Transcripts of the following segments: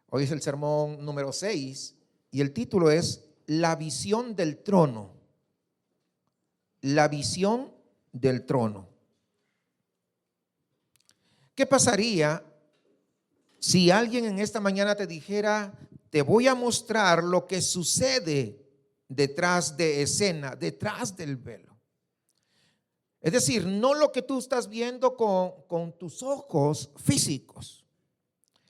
Hoy es el sermón número 6 y el título es La visión del trono. La visión del trono. ¿Qué pasaría si alguien en esta mañana te dijera: te voy a mostrar lo que sucede detrás de escena, detrás del velo? Es decir, no lo que tú estás viendo con tus ojos físicos.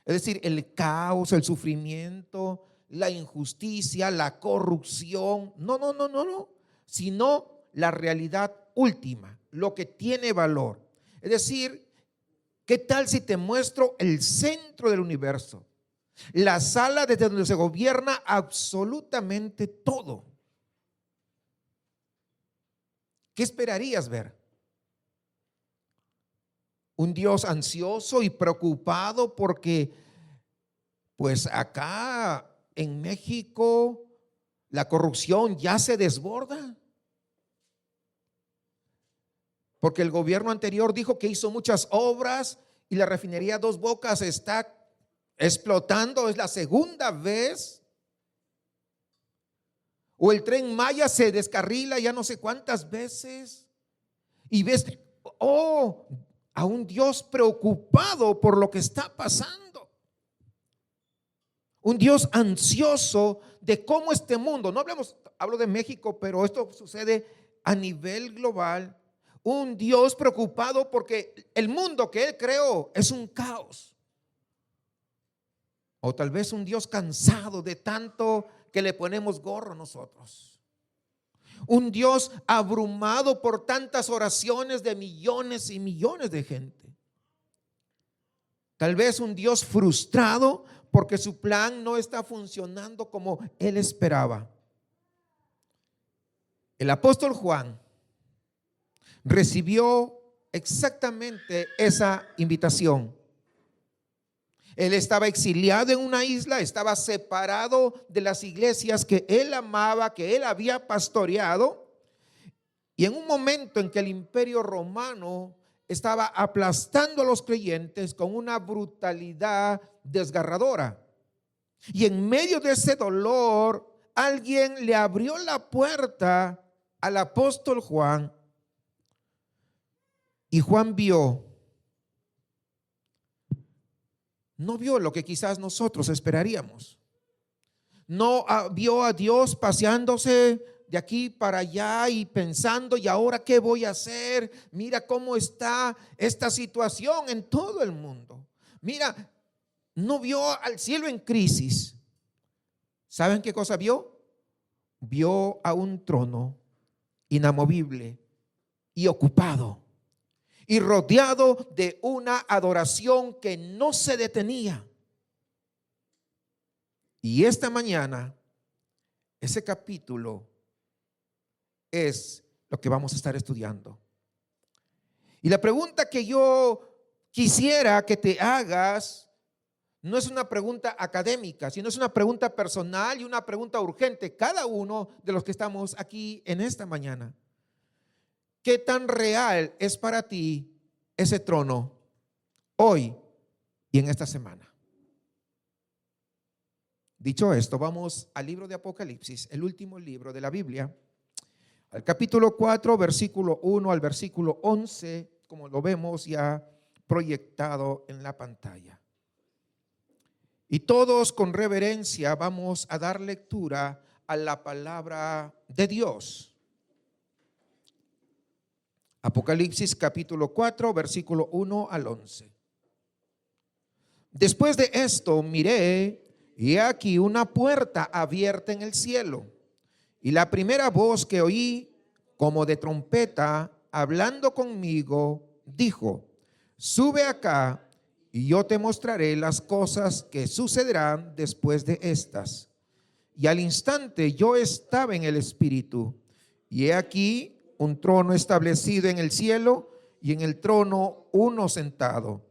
Es decir, el caos, el sufrimiento, la injusticia, la corrupción. No. Sino la realidad última, lo que tiene valor. Es decir, ¿qué tal si te muestro el centro del universo? La sala desde donde se gobierna absolutamente todo. ¿Qué esperarías ver? Un Dios ansioso y preocupado porque, pues acá en México, la corrupción ya se desborda. Porque el gobierno anterior dijo que hizo muchas obras y la refinería Dos Bocas está explotando, es la segunda vez. O el Tren Maya se descarrila ya no sé cuántas veces. Y ves, a un Dios preocupado por lo que está pasando. Un Dios ansioso de cómo este mundo, hablo de México, pero esto sucede a nivel global. Un Dios preocupado porque el mundo que Él creó es un caos. O tal vez un Dios cansado de tanto que le ponemos gorro nosotros. Un Dios abrumado por tantas oraciones de millones y millones de gente. Tal vez un Dios frustrado porque su plan no está funcionando como Él esperaba. El apóstol Juan recibió exactamente esa invitación. Él estaba exiliado en una isla, estaba separado de las iglesias que él amaba, que él había pastoreado. Y en un momento en que el imperio romano estaba aplastando a los creyentes con una brutalidad desgarradora. Y en medio de ese dolor, alguien le abrió la puerta al apóstol Juan. Y Juan no vio lo que quizás nosotros esperaríamos. No vio a Dios paseándose de aquí para allá y pensando: ¿y ahora qué voy a hacer? Mira cómo está esta situación en todo el mundo. Mira, no vio al cielo en crisis. ¿Saben qué cosa vio? Vio a un trono inamovible y ocupado, y rodeado de una adoración que no se detenía. Y esta mañana, ese capítulo es lo que vamos a estar estudiando. Y la pregunta que yo quisiera que te hagas no es una pregunta académica, sino es una pregunta personal y una pregunta urgente. Cada uno de los que estamos aquí en esta mañana. ¿Qué tan real es para ti ese trono hoy y en esta semana? Dicho esto, vamos al libro de Apocalipsis, el último libro de la Biblia, al capítulo 4, versículo 1 al versículo 11, como lo vemos ya proyectado en la pantalla. Y todos con reverencia vamos a dar lectura a la palabra de Dios. Apocalipsis capítulo 4, versículo 1 al 11. Después de esto miré, y he aquí una puerta abierta en el cielo. Y la primera voz que oí, como de trompeta, hablando conmigo, dijo: sube acá, y yo te mostraré las cosas que sucederán después de estas. Y al instante yo estaba en el Espíritu, y he aquí un trono establecido en el cielo, y en el trono uno sentado.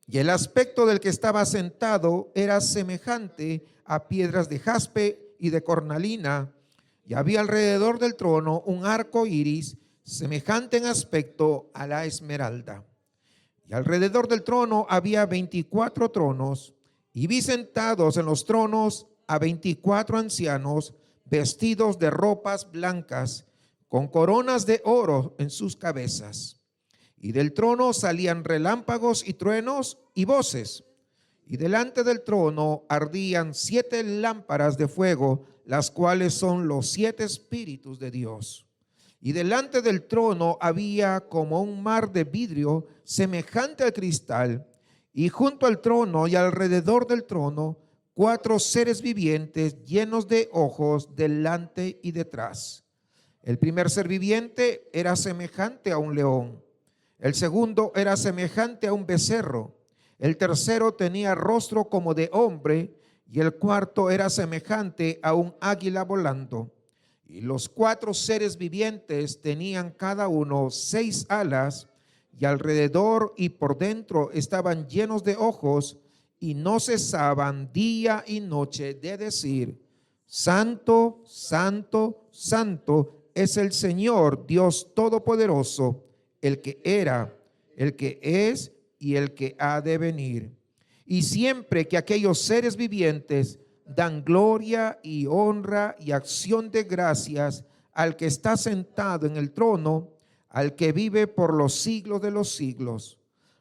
Y el aspecto del que estaba sentado era semejante a piedras de jaspe y de cornalina, y había alrededor del trono un arco iris semejante en aspecto a la esmeralda. Y alrededor del trono había 24 tronos, Y vi sentados en los tronos a 24 ancianos vestidos de ropas blancas, con coronas de oro en sus cabezas. Y del trono salían relámpagos y truenos y voces. Y delante del trono ardían 7 lámparas de fuego, las cuales son los 7 espíritus de Dios. Y delante del trono había como un mar de vidrio semejante al cristal. Y junto al trono y alrededor del trono, 4 seres vivientes llenos de ojos delante y detrás. El primer ser viviente era semejante a un león. El segundo era semejante a un becerro. El tercero tenía rostro como de hombre. Y el cuarto era semejante a un águila volando. Y los 4 seres vivientes tenían cada uno 6 alas, y alrededor y por dentro estaban llenos de ojos, y no cesaban día y noche de decir: Santo, santo, santo es el Señor Dios Todopoderoso, el que era, el que es y el que ha de venir. Y siempre que aquellos seres vivientes dan gloria y honra y acción de gracias al que está sentado en el trono, al que vive por los siglos de los siglos,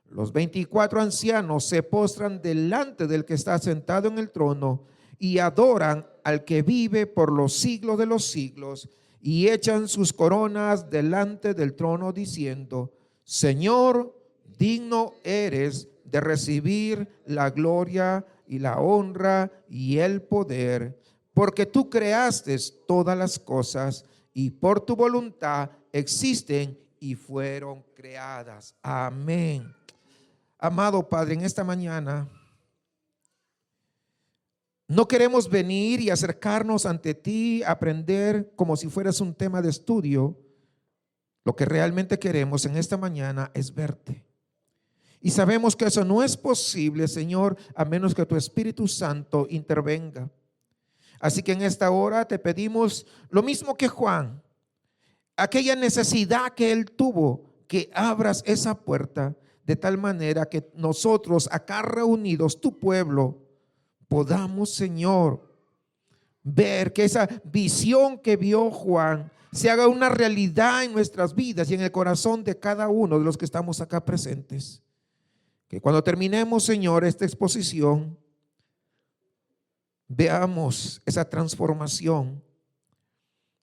los 24 ancianos se postran delante del que está sentado en el trono y adoran al que vive por los siglos de los siglos, y echan sus coronas delante del trono diciendo: Señor, digno eres de recibir la gloria y la honra y el poder, porque tú creaste todas las cosas y por tu voluntad existen y fueron creadas. Amén. Amado Padre, en esta mañana no queremos venir y acercarnos ante ti a aprender como si fueras un tema de estudio. Lo que realmente queremos en esta mañana es verte. Y sabemos que eso no es posible, Señor, a menos que tu Espíritu Santo intervenga. Así que en esta hora te pedimos lo mismo que Juan, aquella necesidad que él tuvo, que abras esa puerta de tal manera que nosotros acá reunidos, tu pueblo, podamos, Señor, ver que esa visión que vio Juan se haga una realidad en nuestras vidas y en el corazón de cada uno de los que estamos acá presentes. Que cuando terminemos, Señor, esta exposición, veamos esa transformación,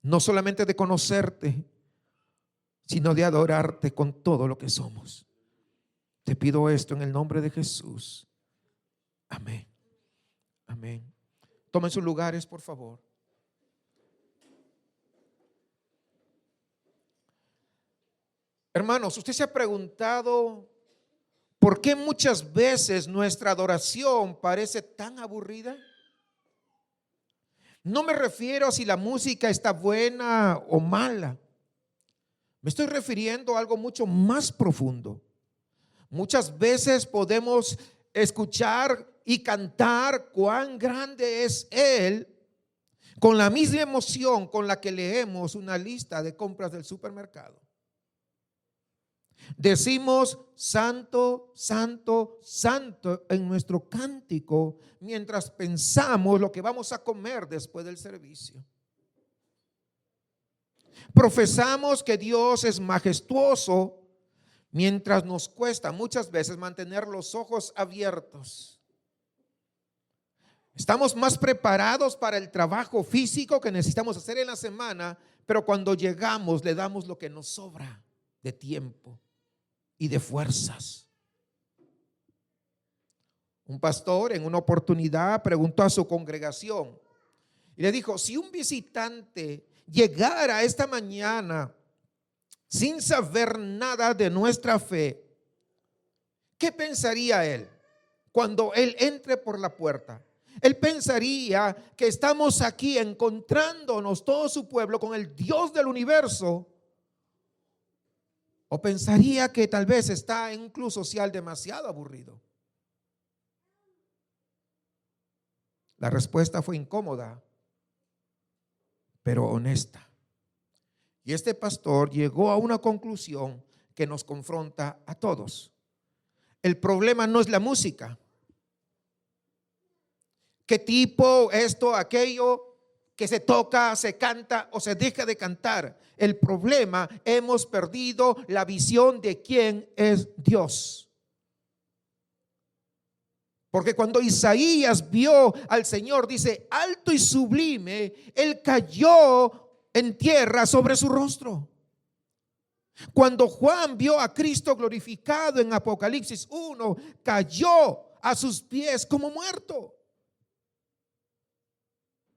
no solamente de conocerte, sino de adorarte con todo lo que somos. Te pido esto en el nombre de Jesús. Amén. Amén. Tomen sus lugares, por favor. Hermanos, ¿usted se ha preguntado por qué muchas veces nuestra adoración parece tan aburrida? No me refiero a si la música está buena o mala. Me estoy refiriendo a algo mucho más profundo. Muchas veces podemos escuchar y cantar cuán grande es Él con la misma emoción con la que leemos una lista de compras del supermercado. Decimos santo, santo, santo en nuestro cántico mientras pensamos lo que vamos a comer después del servicio. Profesamos que Dios es majestuoso mientras nos cuesta muchas veces mantener los ojos abiertos. Estamos más preparados para el trabajo físico que necesitamos hacer en la semana, pero cuando llegamos le damos lo que nos sobra de tiempo y de fuerzas. Un pastor en una oportunidad preguntó a su congregación y le dijo: si un visitante llegara esta mañana sin saber nada de nuestra fe, ¿qué pensaría él cuando él entre por la puerta? Él pensaría que estamos aquí encontrándonos todo su pueblo con el Dios del universo, o pensaría que tal vez está en un club social demasiado aburrido. La respuesta fue incómoda, pero honesta. Y este pastor llegó a una conclusión que nos confronta a todos. El problema no es la música. qué tipo, esto, aquello, que se toca, se canta o se deja de cantar. El problema, hemos perdido la visión de quién es Dios. Porque cuando Isaías vio al Señor, dice, alto y sublime, él cayó en tierra sobre su rostro. Cuando Juan vio a Cristo glorificado en Apocalipsis 1, cayó a sus pies como muerto.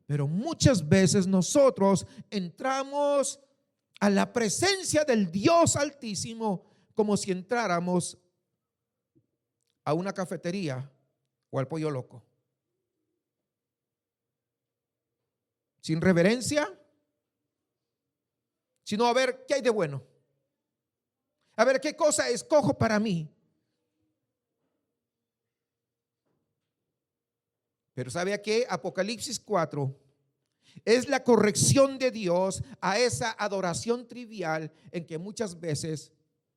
Pero muchas veces nosotros entramos a la presencia del Dios Altísimo como si entráramos a una cafetería o al Pollo Loco. Sin reverencia, sino a ver qué hay de bueno. A ver qué cosa escojo para mí. Pero ¿sabe a qué? Apocalipsis 4 es la corrección de Dios a esa adoración trivial en que muchas veces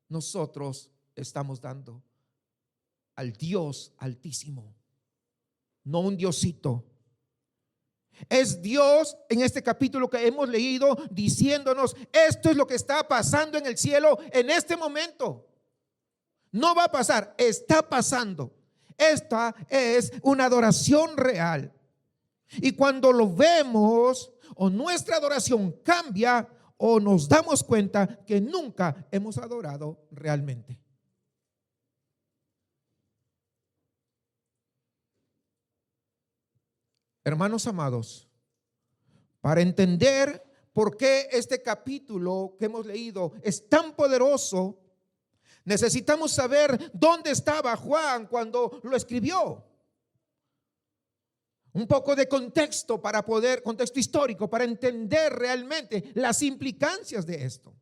nosotros estamos dando al Dios Altísimo, no un diosito. Es Dios en este capítulo que hemos leído diciéndonos, esto es lo que está pasando en el cielo en este momento. No va a pasar, está pasando. Esta es una adoración real. Y cuando lo vemos, o nuestra adoración cambia, o nos damos cuenta que nunca hemos adorado realmente. Hermanos amados, para entender por qué este capítulo que hemos leído es tan poderoso, necesitamos saber dónde estaba Juan cuando lo escribió. Un poco de contexto contexto histórico para entender realmente las implicancias de esto.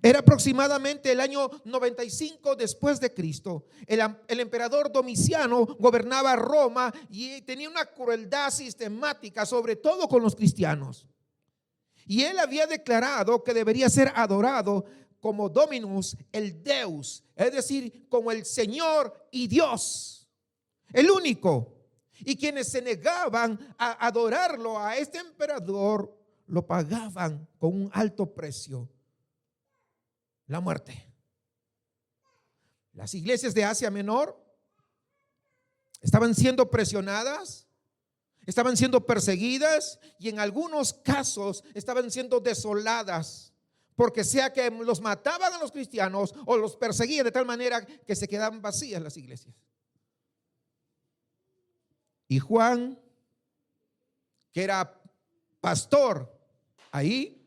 Era aproximadamente el año 95 después de Cristo. El emperador Domiciano gobernaba Roma y tenía una crueldad sistemática, sobre todo con los cristianos. Y él había declarado que debería ser adorado como Dominus, el Deus, es decir, como el Señor y Dios, el único. Y quienes se negaban a adorarlo a este emperador, lo pagaban con un alto precio: la muerte. Las iglesias de Asia Menor estaban siendo presionadas, estaban siendo perseguidas y en algunos casos estaban siendo desoladas, porque sea que los mataban a los cristianos o los perseguían de tal manera que se quedaban vacías las iglesias. Y Juan, que era pastor ahí,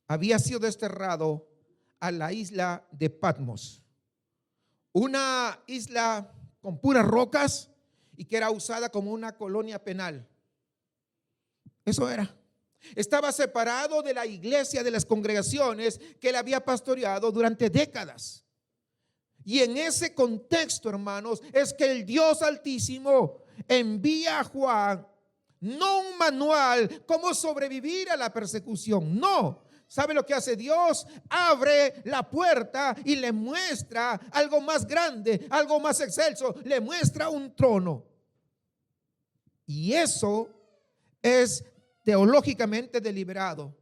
había sido desterrado a la isla de Patmos, una isla con puras rocas y que era usada como una colonia penal. Eso era. Estaba separado de la iglesia, de las congregaciones que él había pastoreado durante décadas. Y en ese contexto, hermanos, es que el Dios Altísimo envía a Juan, no un manual cómo sobrevivir a la persecución, no. ¿Sabe lo que hace Dios? Abre la puerta y le muestra algo más grande, algo más excelso, le muestra un trono. Y eso es teológicamente deliberado.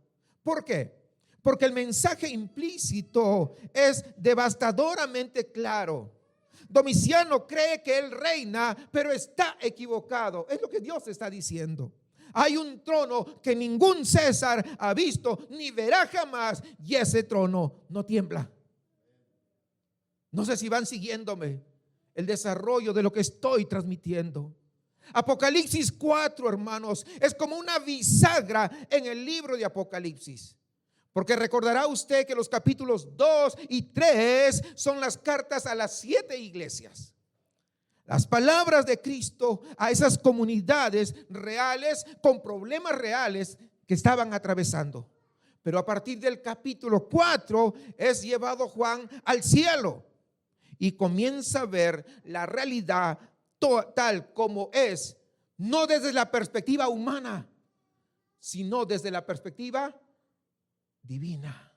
¿Por qué? Porque el mensaje implícito es devastadoramente claro. Domiciano cree que él reina, pero está equivocado. Es lo que Dios está diciendo. Hay un trono que ningún César ha visto ni verá jamás, y ese trono no tiembla. No sé si van siguiéndome el desarrollo de lo que estoy transmitiendo. Apocalipsis 4, hermanos, es como una bisagra en el libro de Apocalipsis. Porque recordará usted que los capítulos 2 y 3 son las cartas a las 7 iglesias. Las palabras de Cristo a esas comunidades reales con problemas reales que estaban atravesando. Pero a partir del capítulo 4 es llevado Juan al cielo y comienza a ver la realidad tal como es, no desde la perspectiva humana, sino desde la perspectiva divina.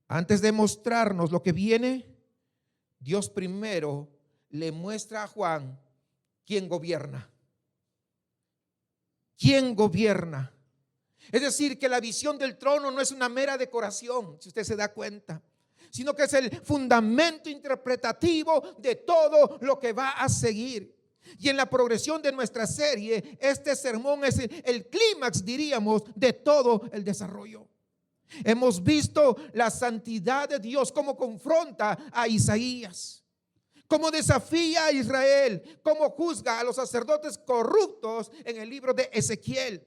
Antes de mostrarnos lo que viene, Dios primero le muestra a Juan ¿quién gobierna? ¿Quién gobierna? Es decir, que la visión del trono no es una mera decoración, si usted se da cuenta, sino que es el fundamento interpretativo de todo lo que va a seguir. Y en la progresión de nuestra serie, este sermón es el clímax, diríamos, de todo el desarrollo. Hemos visto la santidad de Dios, cómo confronta a Isaías, cómo desafía a Israel, cómo juzga a los sacerdotes corruptos en el libro de Ezequiel.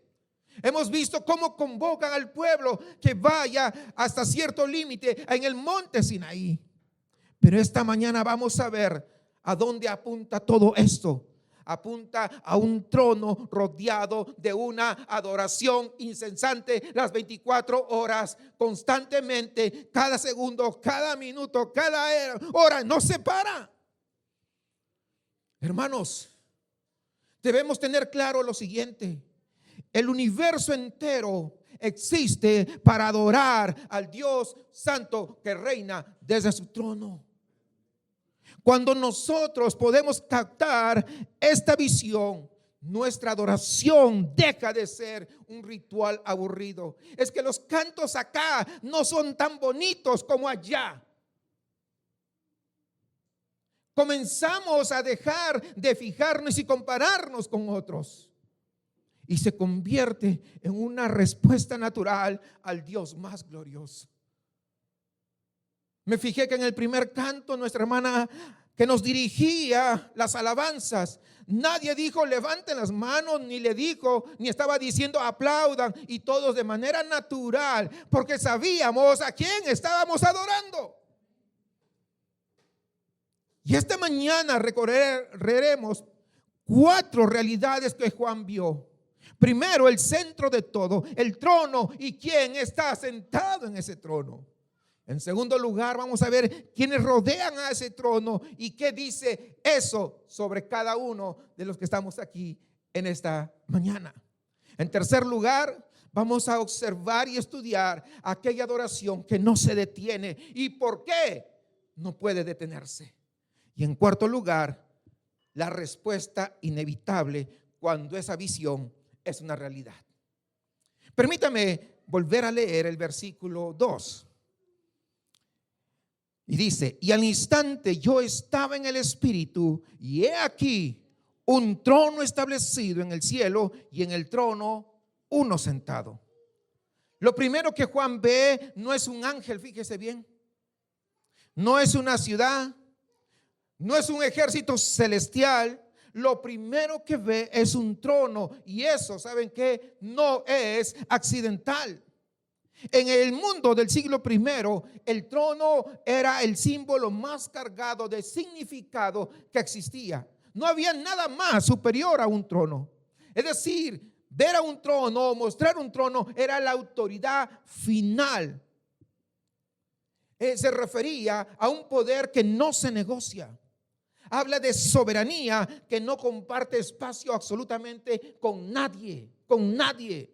Hemos visto cómo convocan al pueblo que vaya hasta cierto límite en el monte Sinaí. Pero esta mañana vamos a ver a dónde apunta todo esto. Apunta a un trono rodeado de una adoración incesante las 24 horas, constantemente, cada segundo, cada minuto, cada hora, no se para. Hermanos, debemos tener claro lo siguiente: el universo entero existe para adorar al Dios santo que reina desde su trono. Cuando nosotros podemos captar esta visión, nuestra adoración deja de ser un ritual aburrido. Es que los cantos acá no son tan bonitos como allá. Comenzamos a dejar de fijarnos y compararnos con otros, y se convierte en una respuesta natural al Dios más glorioso. Me fijé que en el primer canto, nuestra hermana que nos dirigía las alabanzas, nadie dijo levanten las manos, ni le dijo, ni estaba diciendo aplaudan, y todos de manera natural, porque sabíamos a quién estábamos adorando. Y esta mañana recorreremos 4 realidades que Juan vio. Primero, el centro de todo, el trono y quién está sentado en ese trono. En segundo lugar, vamos a ver quiénes rodean a ese trono y qué dice eso sobre cada uno de los que estamos aquí en esta mañana. En tercer lugar, vamos a observar y estudiar aquella adoración que no se detiene y por qué no puede detenerse. Y en cuarto lugar, la respuesta inevitable cuando esa visión es una realidad. Permítame volver a leer el versículo 2. Y dice: y al instante yo estaba en el espíritu, y he aquí un trono establecido en el cielo, y en el trono uno sentado. Lo primero que Juan ve no es un ángel, fíjese bien, no es una ciudad, no es un ejército celestial. Lo primero que ve es un trono, y eso, ¿saben qué? No es accidental. En el mundo del siglo I, el trono era el símbolo más cargado de significado que existía. No había nada más superior a un trono. Es decir, ver a un trono o mostrar un trono era la autoridad final. Se refería a un poder que no se negocia. Habla de soberanía que no comparte espacio absolutamente con nadie, con nadie.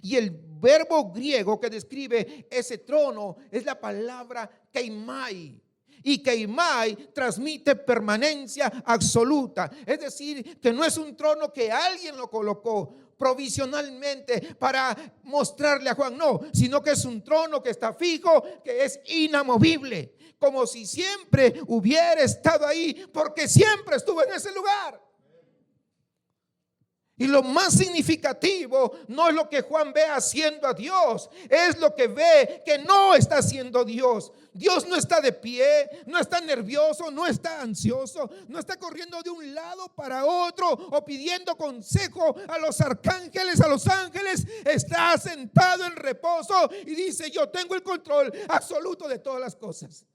Y el verbo griego que describe ese trono es la palabra keimai. Y keimai transmite permanencia absoluta. Es decir, que no es un trono que alguien lo colocó provisionalmente para mostrarle a Juan, no, sino que es un trono que está fijo, que es inamovible, como si siempre hubiera estado ahí, porque siempre estuvo en ese lugar. Y lo más significativo no es lo que Juan ve haciendo a Dios, es lo que ve que no está haciendo Dios. Dios no está de pie, no está nervioso, no está ansioso, no está corriendo de un lado para otro o pidiendo consejo a los arcángeles, a los ángeles. Está sentado en reposo y dice: yo tengo el control absoluto de todas las cosas.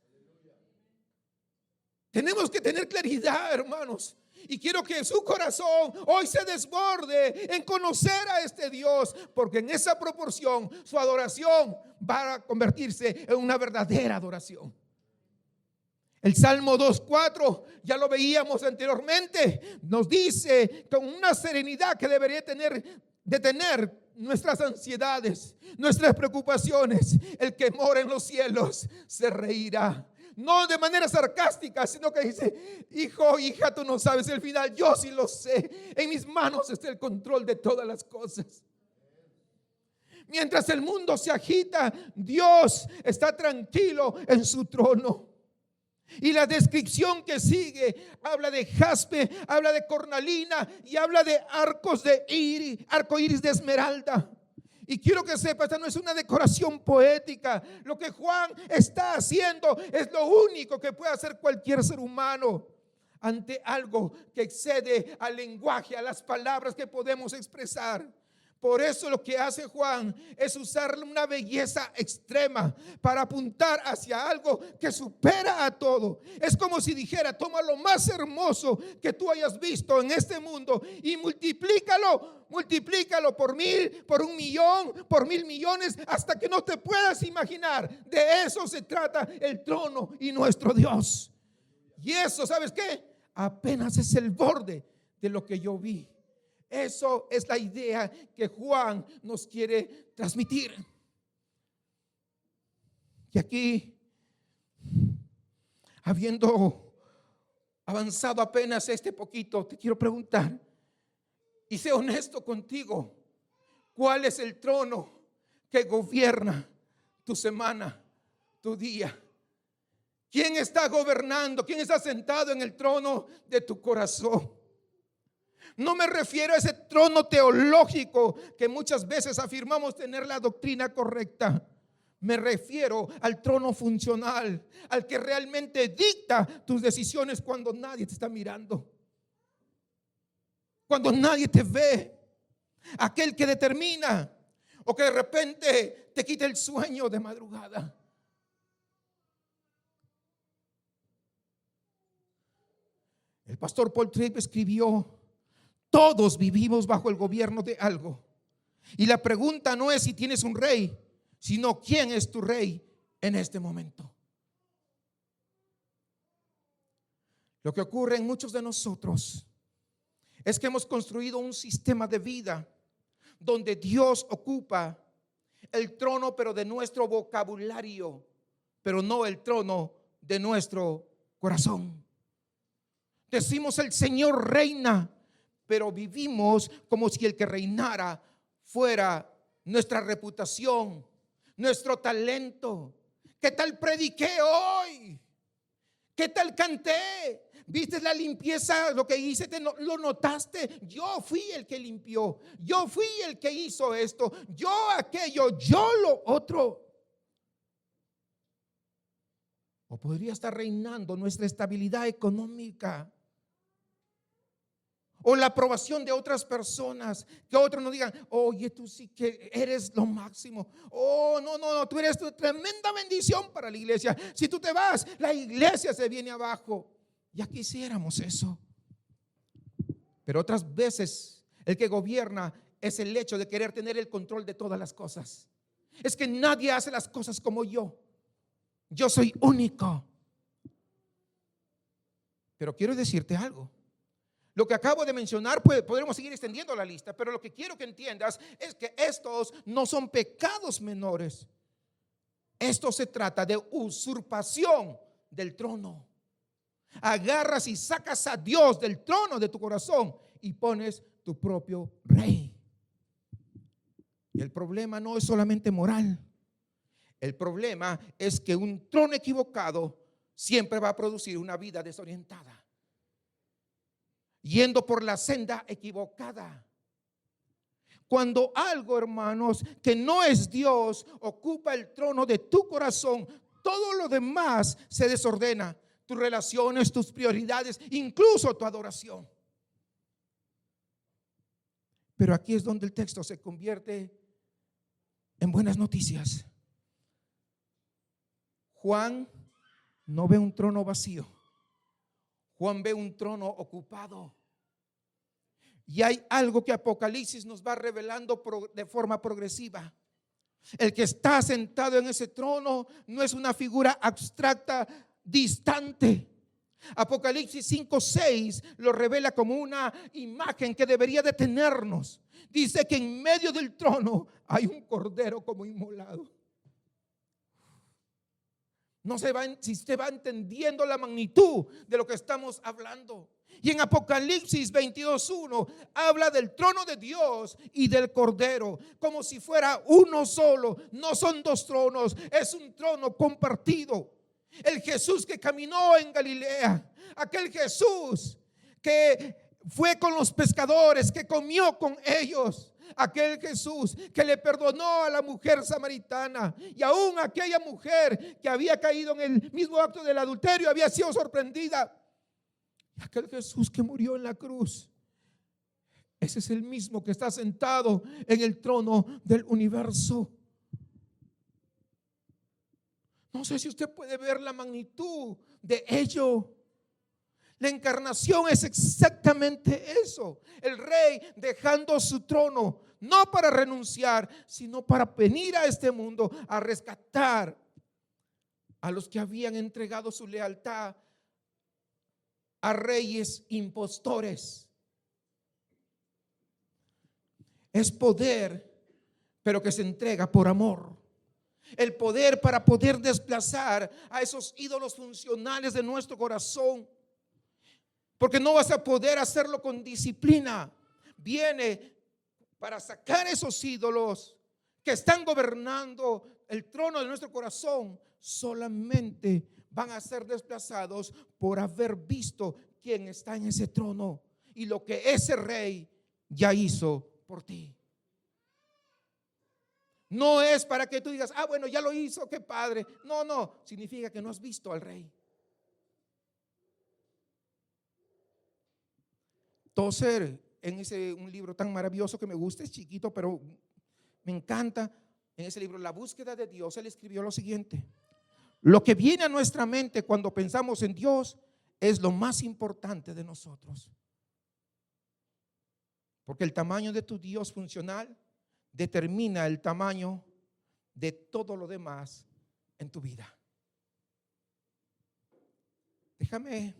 Tenemos que tener claridad, hermanos. Y quiero que su corazón hoy se desborde en conocer a este Dios, porque en esa proporción su adoración va a convertirse en una verdadera adoración. El Salmo 2:4, ya lo veíamos anteriormente, nos dice con una serenidad que debería detener nuestras ansiedades, nuestras preocupaciones: el que mora en los cielos se reirá. No de manera sarcástica, sino que dice: hijo, hija, tú no sabes el final, yo sí lo sé. En mis manos está el control de todas las cosas. Mientras el mundo se agita, Dios está tranquilo en su trono. Y la descripción que sigue habla de jaspe, habla de cornalina y habla de arco iris de esmeralda. Y quiero que sepa, esta no es una decoración poética. Lo que Juan está haciendo es lo único que puede hacer cualquier ser humano ante algo que excede al lenguaje, a las palabras que podemos expresar. Por eso lo que hace Juan es usar una belleza extrema para apuntar hacia algo que supera a todo. Es como si dijera: toma lo más hermoso que tú hayas visto en este mundo y multiplícalo por 1000, por 1,000,000, por 1,000,000,000, hasta que no te puedas imaginar. De eso se trata el trono y nuestro Dios. Y eso, ¿sabes qué? Apenas es el borde de lo que yo vi. Eso es la idea que Juan nos quiere transmitir. Y aquí, habiendo avanzado apenas este poquito, te quiero preguntar, y sé honesto contigo: ¿cuál es el trono que gobierna tu semana, tu día? ¿Quién está gobernando? ¿Quién está sentado en el trono de tu corazón? No me refiero a ese trono teológico que muchas veces afirmamos tener la doctrina correcta. Me refiero al trono funcional, al que realmente dicta tus decisiones cuando nadie te está mirando, cuando nadie te ve. Aquel que determina, o que de repente te quita el sueño de madrugada. El pastor Paul Tripp escribió: todos vivimos bajo el gobierno de algo. Y la pregunta no es si tienes un rey, sino quién es tu rey en este momento. Lo que ocurre en muchos de nosotros es que hemos construido un sistema de vida donde Dios ocupa el trono, pero de nuestro vocabulario, pero no el trono de nuestro corazón. Decimos: el Señor reina, pero vivimos como si el que reinara fuera nuestra reputación, nuestro talento. ¿Qué tal prediqué hoy? ¿Qué tal canté? ¿Viste la limpieza? Lo que hice, ¿lo notaste? Yo fui el que limpió, yo fui el que hizo esto, yo aquello, yo lo otro. O podría estar reinando nuestra estabilidad económica, o la aprobación de otras personas, que otros nos digan: oye, tú sí que eres lo máximo. Oh, no, tú eres tremenda bendición para la iglesia. Si tú te vas, la iglesia se viene abajo. Ya quisiéramos eso. Pero otras veces el que gobierna es el hecho de querer tener el control de todas las cosas. Es que nadie hace las cosas como yo. Yo soy único. Pero quiero decirte algo. Lo que acabo de mencionar, podremos seguir extendiendo la lista, pero lo que quiero que entiendas es que estos no son pecados menores. Esto se trata de usurpación del trono. Agarras y sacas a Dios del trono de tu corazón y pones tu propio rey. Y el problema no es solamente moral. El problema es que un trono equivocado siempre va a producir una vida desorientada, yendo por la senda equivocada. Cuando algo, hermanos, que no es Dios ocupa el trono de tu corazón, todo lo demás se desordena. Tus relaciones, tus prioridades, incluso tu adoración. Pero aquí es donde el texto se convierte en buenas noticias. Juan no ve un trono vacío. Juan ve un trono ocupado. Y hay algo que Apocalipsis nos va revelando de forma progresiva. El que está sentado en ese trono no es una figura abstracta, distante. Apocalipsis 5:6 lo revela como una imagen que debería detenernos. Dice que en medio del trono hay un cordero como inmolado. No se va, si usted va entendiendo la magnitud de lo que estamos hablando. Y en Apocalipsis 22:1 habla del trono de Dios y del Cordero, como si fuera uno solo. No son dos tronos, es un trono compartido. El Jesús que caminó en Galilea, aquel Jesús que fue con los pescadores, que comió con ellos, aquel Jesús que le perdonó a la mujer samaritana, y aún aquella mujer que había caído en el mismo acto del adulterio había sido sorprendida. Aquel Jesús que murió en la cruz, ese es el mismo que está sentado en el trono del universo. No sé si usted puede ver la magnitud de ello. La encarnación es exactamente eso. El rey dejando su trono, no para renunciar, sino para venir a este mundo a rescatar a los que habían entregado su lealtad a reyes impostores. Es poder, pero que se entrega por amor. El poder para poder desplazar a esos ídolos funcionales de nuestro corazón. Porque no vas a poder hacerlo con disciplina. Viene para sacar esos ídolos que están gobernando el trono de nuestro corazón. Solamente van a ser desplazados por haber visto quién está en ese trono y lo que ese rey ya hizo por ti. No es para que tú digas, bueno, ya lo hizo, qué padre. No, significa que no has visto al rey. Tozer, en un libro tan maravilloso que me gusta, es chiquito, pero me encanta. En ese libro, La búsqueda de Dios, él escribió lo siguiente: lo que viene a nuestra mente cuando pensamos en Dios es lo más importante de nosotros. Porque el tamaño de tu Dios funcional determina el tamaño de todo lo demás en tu vida. Déjame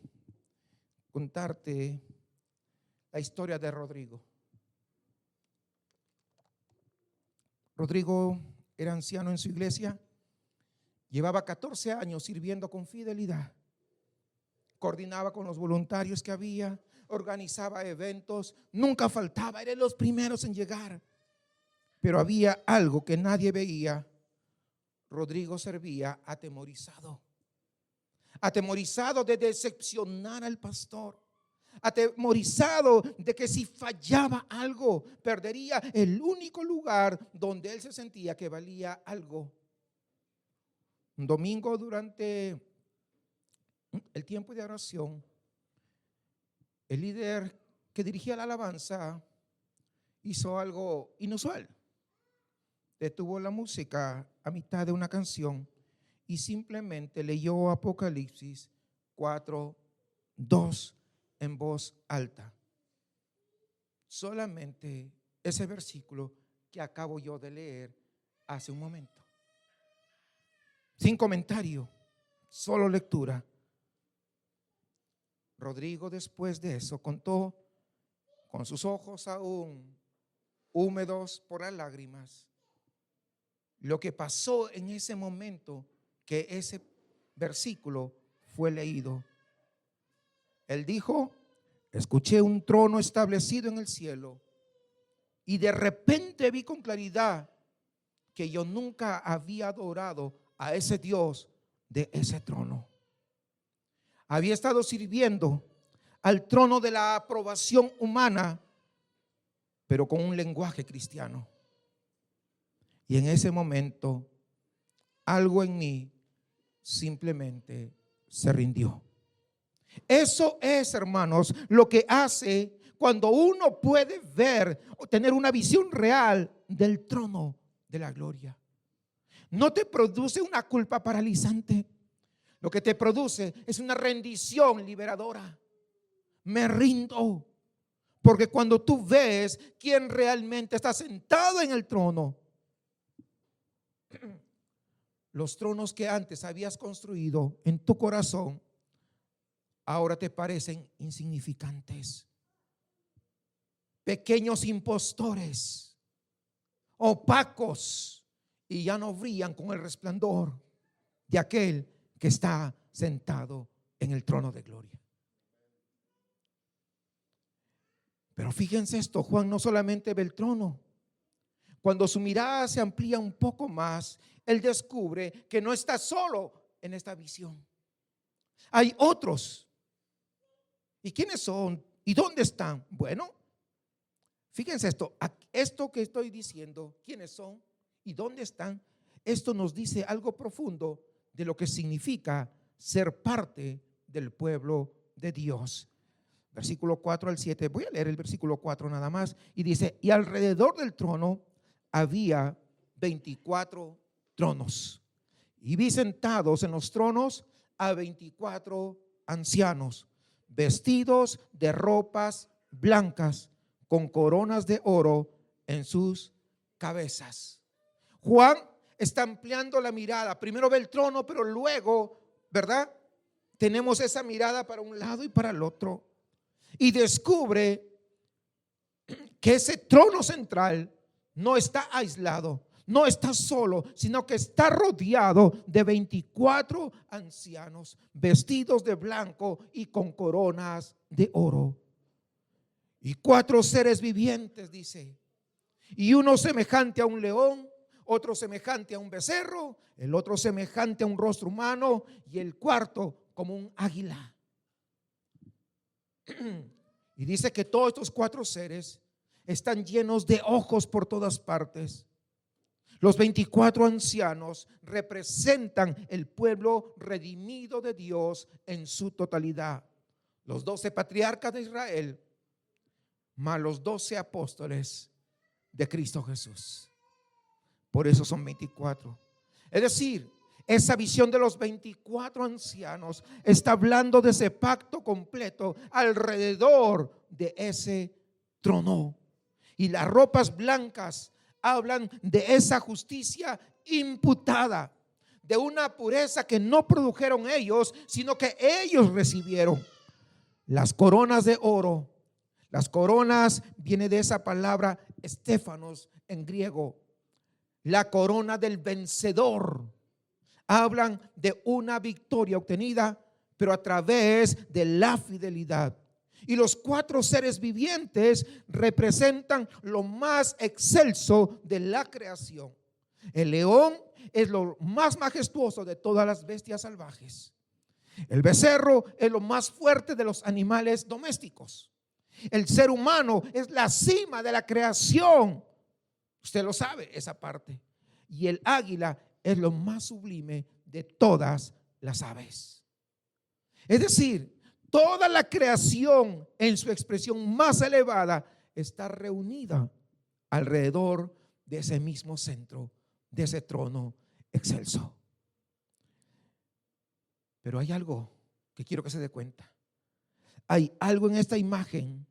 contarte la historia de Rodrigo. Rodrigo era anciano en su iglesia, llevaba 14 años sirviendo con fidelidad, coordinaba con los voluntarios que había, organizaba eventos, nunca faltaba, era de los primeros en llegar. Pero había algo que nadie veía. Rodrigo servía atemorizado de decepcionar al pastor, atemorizado de que si fallaba algo, perdería el único lugar donde él se sentía que valía algo. Un domingo, durante el tiempo de oración, el líder que dirigía la alabanza hizo algo inusual. Detuvo la música a mitad de una canción y simplemente leyó Apocalipsis 4:2 en voz alta. Solamente ese versículo que acabo yo de leer hace un momento. Sin comentario, solo lectura. Rodrigo, después de eso, contó, con sus ojos aún húmedos por las lágrimas, lo que pasó en ese momento que ese versículo fue leído. Él dijo: escuché un trono establecido en el cielo y de repente vi con claridad que yo nunca había adorado a ese Dios de ese trono. Había estado sirviendo al trono de la aprobación humana, pero con un lenguaje cristiano. Y en ese momento, algo en mí simplemente se rindió. Eso es, hermanos, lo que hace cuando uno puede ver o tener una visión real del trono de la gloria. No te produce una culpa paralizante. Lo que te produce es una rendición liberadora. Me rindo. Porque cuando tú ves quién realmente está sentado en el trono, los tronos que antes habías construido en tu corazón ahora te parecen insignificantes, pequeños impostores, opacos, y ya no brillan con el resplandor de aquel que está sentado en el trono de gloria. Pero fíjense esto, Juan no solamente ve el trono. Cuando su mirada se amplía un poco más, él descubre que no está solo en esta visión. Hay otros. ¿Y quiénes son? ¿Y dónde están? Bueno, fíjense esto que estoy diciendo, ¿quiénes son y dónde están? Esto nos dice algo profundo de lo que significa ser parte del pueblo de Dios. Versículo 4 al 7, voy a leer el versículo 4 nada más, y dice: y alrededor del trono había 24 tronos, y vi sentados en los tronos a 24 ancianos, vestidos de ropas blancas, con coronas de oro en sus cabezas. Juan está ampliando la mirada. Primero ve el trono, pero luego, ¿verdad?, tenemos esa mirada para un lado y para el otro, y descubre que ese trono central no está aislado, no está solo, sino que está rodeado de 24 ancianos vestidos de blanco y con coronas de oro. Y 4 seres vivientes, dice, y uno semejante a un león, otro semejante a un becerro, el otro semejante a un rostro humano, y el cuarto como un águila. Y dice que todos estos 4 seres están llenos de ojos por todas partes. Los 24 ancianos representan el pueblo redimido de Dios en su totalidad. Los 12 patriarcas de Israel, más los 12 apóstoles de Cristo Jesús. Por eso son 24. Es decir, esa visión de los 24 ancianos está hablando de ese pacto completo alrededor de ese trono. Y las ropas blancas hablan de esa justicia imputada, de una pureza que no produjeron ellos, sino que ellos recibieron. Las coronas de oro, las coronas viene de esa palabra estéfanos en griego, la corona del vencedor. Hablan de una victoria obtenida, pero a través de la fidelidad. Y los 4 seres vivientes representan lo más excelso de la creación. El león es lo más majestuoso de todas las bestias salvajes. El becerro es lo más fuerte de los animales domésticos. El ser humano es la cima de la creación. Usted lo sabe, esa parte. Y el águila es lo más sublime de todas las aves. Es decir, toda la creación en su expresión más elevada está reunida alrededor de ese mismo centro, de ese trono excelso. Pero hay algo que quiero que se dé cuenta. Hay algo en esta imagen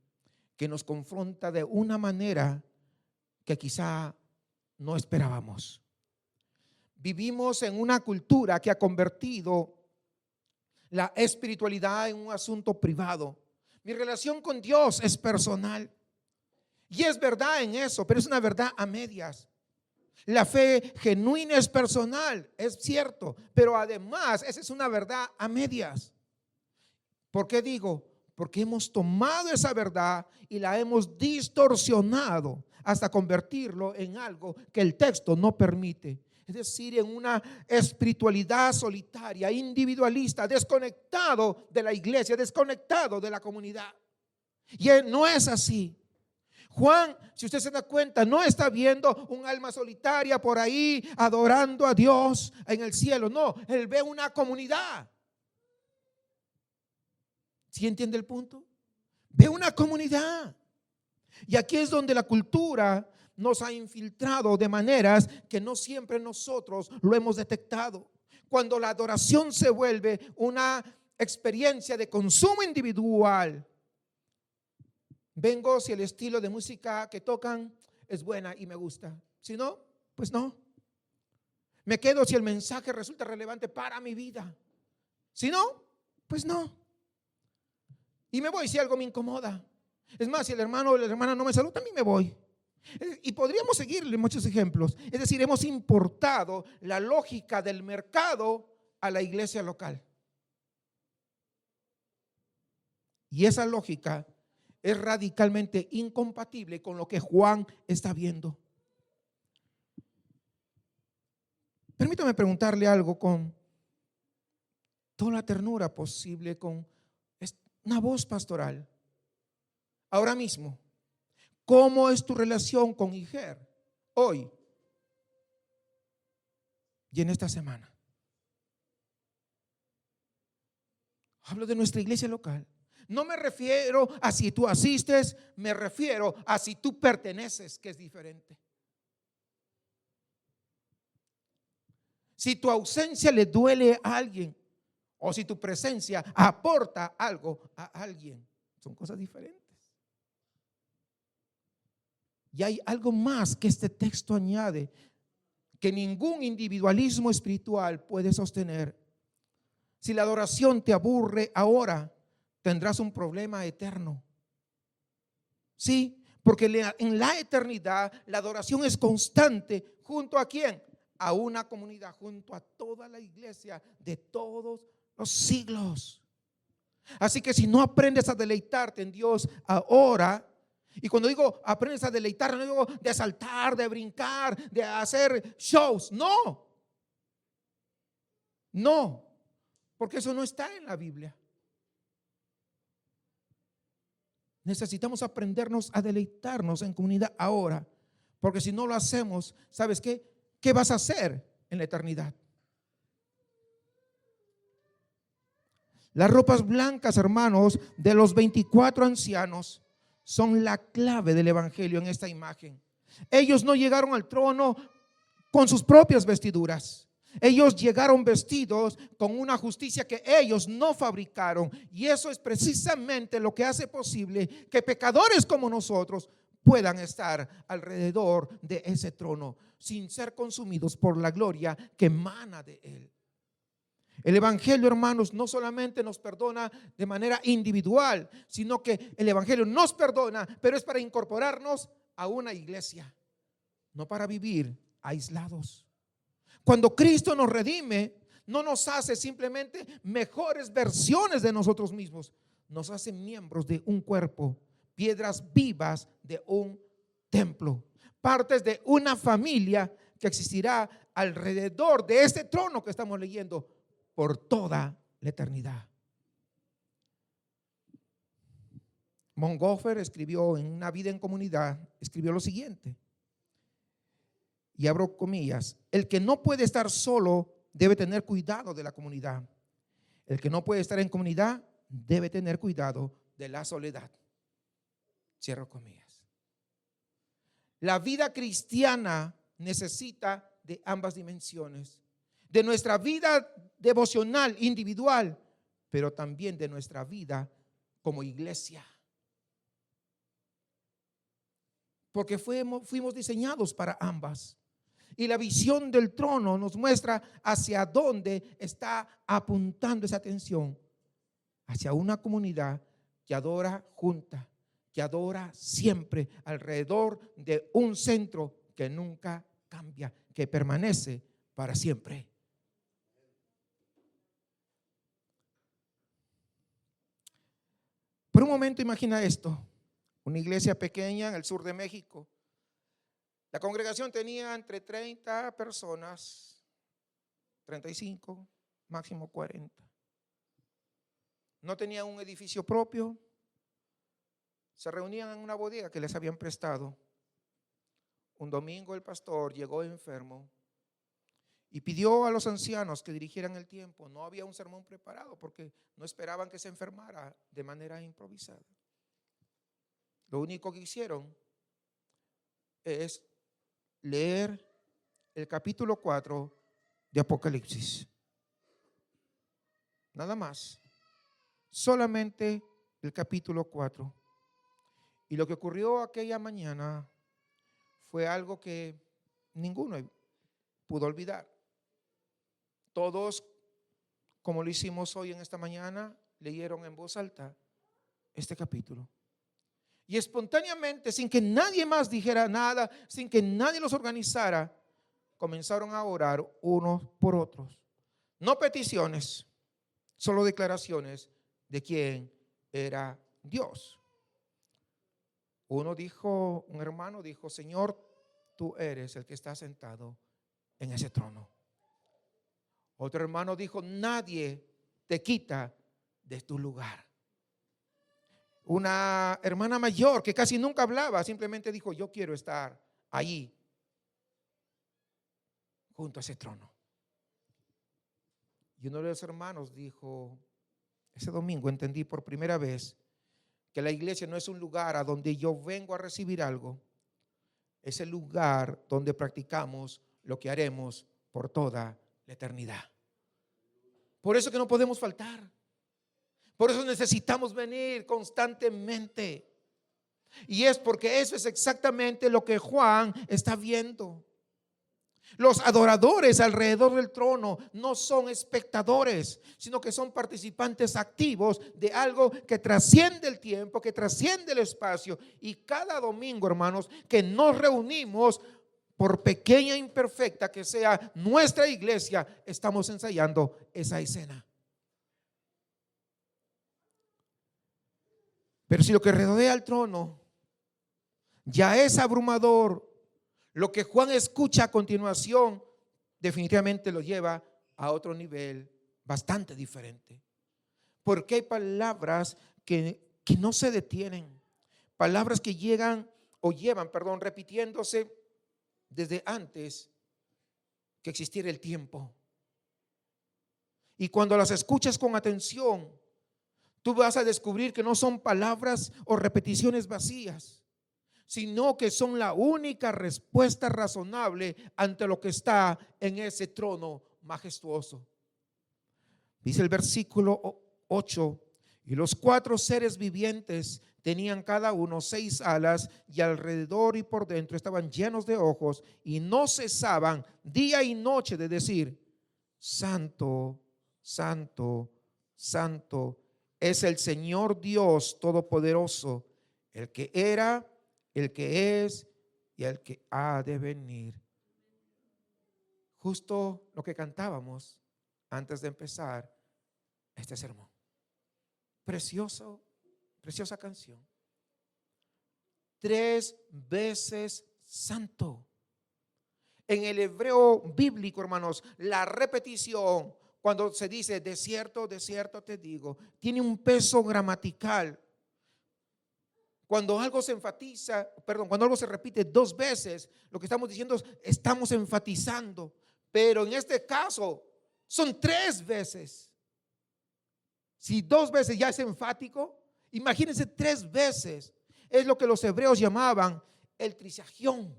que nos confronta de una manera que quizá no esperábamos. Vivimos en una cultura que ha convertido la espiritualidad en un asunto privado. Mi relación con Dios es personal. Y es verdad en eso, pero es una verdad a medias. La fe genuina es personal, es cierto, pero además esa es una verdad a medias. ¿Por qué digo? Porque hemos tomado esa verdad y la hemos distorsionado hasta convertirlo en algo que el texto no permite. Es decir, en una espiritualidad solitaria, individualista, desconectado de la iglesia, desconectado de la comunidad. Y no es así. Juan, si usted se da cuenta, no está viendo un alma solitaria por ahí adorando a Dios en el cielo. No, él ve una comunidad. ¿Sí entiende el punto? Ve una comunidad. Y aquí es donde la cultura nos ha infiltrado de maneras que no siempre nosotros lo hemos detectado. Cuando la adoración se vuelve una experiencia de consumo individual, vengo si el estilo de música que tocan es buena y me gusta. Si no, pues no. Me quedo si el mensaje resulta relevante para mi vida. Si no, pues no. Y me voy si algo me incomoda. Es más, si el hermano o la hermana no me saluda, también me voy. Y podríamos seguirle muchos ejemplos. Es decir, hemos importado la lógica del mercado a la iglesia local. Y esa lógica es radicalmente incompatible con lo que Juan está viendo. Permítame preguntarle algo con toda la ternura posible, con una voz pastoral. Ahora mismo, ¿cómo es tu relación con Iger hoy y en esta semana? Hablo de nuestra iglesia local. No me refiero a si tú asistes, me refiero a si tú perteneces, que es diferente. Si tu ausencia le duele a alguien o si tu presencia aporta algo a alguien, son cosas diferentes. Y hay algo más que este texto añade, que ningún individualismo espiritual puede sostener. Si la adoración te aburre ahora, tendrás un problema eterno. Sí, porque en la eternidad la adoración es constante. ¿Junto a quién? A una comunidad, junto a toda la iglesia de todos los siglos. Así que si no aprendes a deleitarte en Dios ahora, y cuando digo aprendes a deleitar, no digo de saltar, de brincar, de hacer shows, no, porque eso no está en la Biblia. Necesitamos aprendernos a deleitarnos en comunidad ahora, porque si no lo hacemos, ¿sabes qué? ¿Qué vas a hacer en la eternidad? Las ropas blancas, hermanos, de los 24 ancianos son la clave del evangelio en esta imagen. Ellos no llegaron al trono con sus propias vestiduras. Ellos llegaron vestidos con una justicia que ellos no fabricaron. Y eso es precisamente lo que hace posible que pecadores como nosotros puedan estar alrededor de ese trono sin ser consumidos por la gloria que emana de él. El evangelio, hermanos, no solamente nos perdona de manera individual, sino que el evangelio nos perdona, pero es para incorporarnos a una iglesia, no para vivir aislados. Cuando Cristo nos redime, no nos hace simplemente mejores versiones de nosotros mismos, nos hace miembros de un cuerpo, piedras vivas de un templo, partes de una familia que existirá alrededor de este trono que estamos leyendo por toda la eternidad. Bonhoeffer escribió en Una vida en comunidad, escribió lo siguiente, y abro comillas: el que no puede estar solo debe tener cuidado de la comunidad. El que no puede estar en comunidad debe tener cuidado de la soledad. Cierro comillas. La vida cristiana necesita de ambas dimensiones, de nuestra vida devocional individual, pero también de nuestra vida como iglesia. Porque fuimos diseñados para ambas. Y la visión del trono nos muestra hacia dónde está apuntando esa atención, hacia una comunidad que adora junta, que adora siempre alrededor de un centro que nunca cambia, que permanece para siempre. Por un momento imagina esto: una iglesia pequeña en el sur de México. La congregación tenía entre 30 personas, 35, máximo 40. No tenían un edificio propio, se reunían en una bodega que les habían prestado. Un domingo el pastor llegó enfermo y pidió a los ancianos que dirigieran el tiempo. No había un sermón preparado porque no esperaban que se enfermara de manera improvisada. Lo único que hicieron es leer el capítulo 4 de Apocalipsis. Nada más. Solamente el capítulo 4. Y lo que ocurrió aquella mañana fue algo que ninguno pudo olvidar. Todos, como lo hicimos hoy en esta mañana, leyeron en voz alta este capítulo. Y espontáneamente, sin que nadie más dijera nada, sin que nadie los organizara, comenzaron a orar unos por otros. No peticiones, solo declaraciones de quién era Dios. Un hermano dijo, Señor, tú eres el que está sentado en ese trono. Otro hermano dijo, nadie te quita de tu lugar. Una hermana mayor que casi nunca hablaba, simplemente dijo, yo quiero estar allí, junto a ese trono. Y uno de los hermanos dijo, ese domingo entendí por primera vez que la iglesia no es un lugar a donde yo vengo a recibir algo, es el lugar donde practicamos lo que haremos por toda la eternidad. Por eso que no podemos faltar. Por eso necesitamos venir constantemente. Y es porque eso es exactamente lo que Juan está viendo. Los adoradores alrededor del trono no son espectadores, sino que son participantes activos de algo que trasciende el tiempo, que trasciende el espacio. Y cada domingo, hermanos, que nos reunimos, por pequeña e imperfecta que sea nuestra iglesia, estamos ensayando esa escena. Pero si lo que rodea al trono ya es abrumador, lo que Juan escucha a continuación definitivamente lo lleva a otro nivel bastante diferente. Porque hay palabras que no se detienen, palabras que llevan, repitiéndose desde antes que existiera el tiempo. Y cuando las escuchas con atención, tú vas a descubrir que no son palabras o repeticiones vacías, sino que son la única respuesta razonable ante lo que está en ese trono majestuoso. Dice el versículo 8, y los 4 seres vivientes tenían cada uno 6 alas, y alrededor y por dentro estaban llenos de ojos, y no cesaban día y noche de decir, Santo, Santo, Santo es el Señor Dios Todopoderoso, el que era, el que es y el que ha de venir. Justo lo que cantábamos antes de empezar este sermón. Preciosa canción. 3 veces santo. En el hebreo bíblico, hermanos, la repetición, cuando se dice de cierto te digo, tiene un peso gramatical. Cuando algo se enfatiza, cuando algo se repite 2 veces, lo que estamos diciendo es estamos enfatizando. Pero en este caso son 3 veces. Si 2 veces ya es enfático, imagínense 3 veces. Es lo que los hebreos llamaban el trisagión.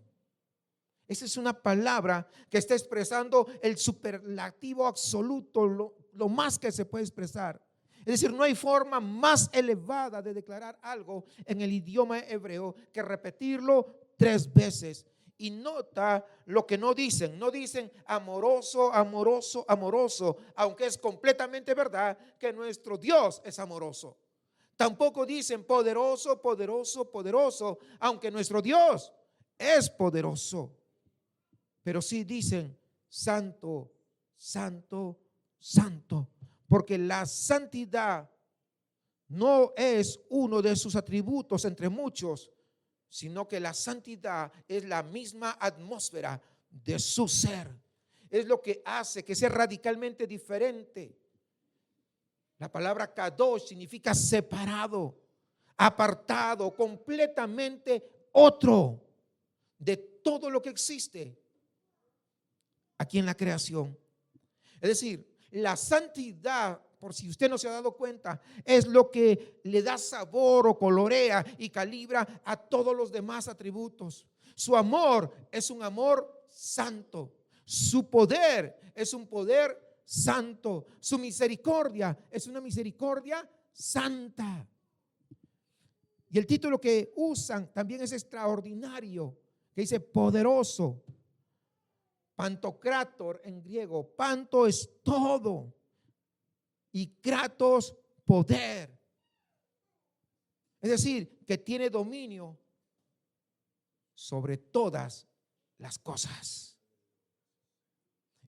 Esa es una palabra que está expresando el superlativo absoluto, lo más que se puede expresar. Es decir, no hay forma más elevada de declarar algo en el idioma hebreo que repetirlo 3 veces. Y nota lo que no dicen amoroso, amoroso, amoroso, aunque es completamente verdad que nuestro Dios es amoroso. Tampoco dicen poderoso, poderoso, poderoso, aunque nuestro Dios es poderoso. Pero sí dicen santo, santo, santo, porque la santidad no es uno de sus atributos entre muchos, sino que la santidad es la misma atmósfera de su ser. Es lo que hace que sea radicalmente diferente. La palabra kadosh significa separado, apartado, completamente otro de todo lo que existe aquí en la creación. Es decir, la santidad, por si usted no se ha dado cuenta, es lo que le da sabor o colorea y calibra a todos los demás atributos. Su amor es un amor santo. Su poder es un poder santo. Su misericordia es una misericordia santa. Y el título que usan también es extraordinario, que dice poderoso. Pantocrator en griego. Panto es todo y kratos poder. Es decir, que tiene dominio sobre todas las cosas.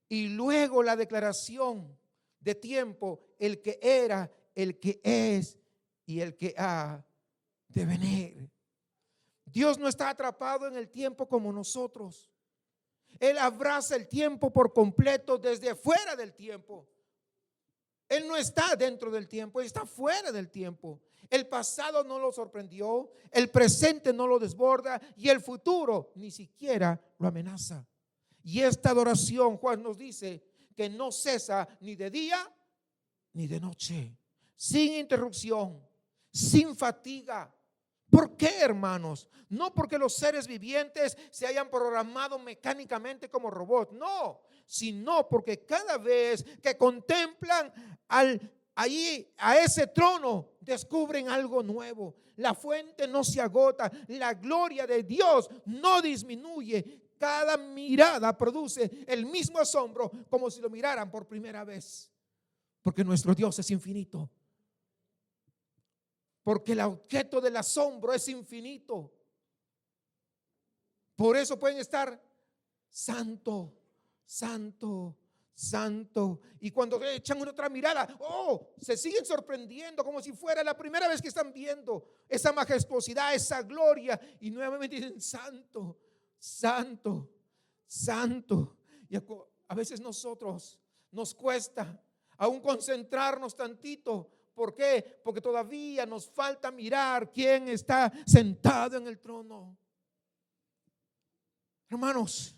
Y luego la declaración de tiempo, el que era, el que es y el que ha de venir. Dios no está atrapado en el tiempo como nosotros. Él abraza el tiempo por completo desde fuera del tiempo. Él no está dentro del tiempo, Él está fuera del tiempo. El pasado no lo sorprendió, el presente no lo desborda y el futuro ni siquiera lo amenaza. Y esta adoración, Juan nos dice, que no cesa ni de día ni de noche, sin interrupción, sin fatiga. ¿Por qué, hermanos? No porque los seres vivientes se hayan programado mecánicamente como robots, no, sino porque cada vez que contemplan allí a ese trono, descubren algo nuevo. La fuente no se agota, la gloria de Dios no disminuye. Cada mirada produce el mismo asombro como si lo miraran por primera vez, porque nuestro Dios es infinito. Porque el objeto del asombro es infinito. Por eso pueden estar santo, santo, santo. Y cuando echan una otra mirada, se siguen sorprendiendo como si fuera la primera vez que están viendo esa majestuosidad, esa gloria. Y nuevamente dicen santo, santo, santo. Y a veces nosotros nos cuesta aún concentrarnos tantito. ¿Por qué? Porque todavía nos falta mirar quién está sentado en el trono. Hermanos,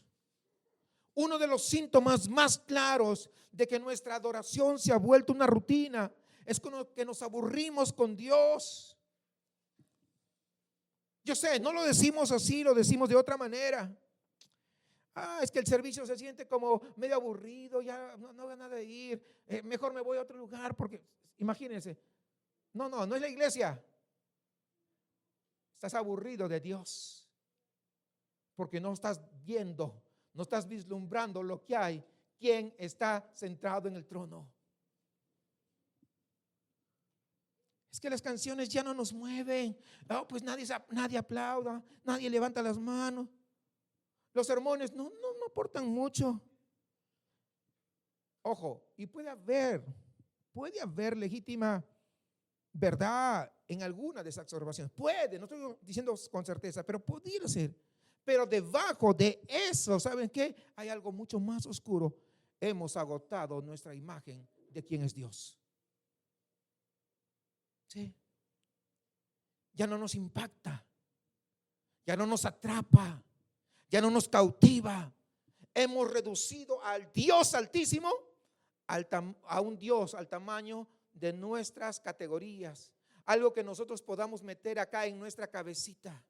uno de los síntomas más claros de que nuestra adoración se ha vuelto una rutina es que nos aburrimos con Dios. Yo sé, no lo decimos así, lo decimos de otra manera. Es que el servicio se siente como medio aburrido, ya no ganas de ir, mejor me voy a otro lugar porque, imagínense, no es la iglesia. Estás aburrido de Dios porque no estás viendo, no estás vislumbrando lo que hay, quién está sentado en el trono. Es que las canciones ya no nos mueven, pues nadie aplauda, nadie levanta las manos. Los sermones no aportan mucho. Ojo, y puede haber legítima verdad en alguna de esas observaciones. No estoy diciendo con certeza, pero podría ser. Pero debajo de eso, ¿saben qué? Hay algo mucho más oscuro. Hemos agotado nuestra imagen de quién es Dios. ¿Sí? Ya no nos impacta, ya no nos atrapa, ya no nos cautiva. Hemos reducido al Dios altísimo a un Dios al tamaño de nuestras categorías, algo que nosotros podamos meter acá en nuestra cabecita.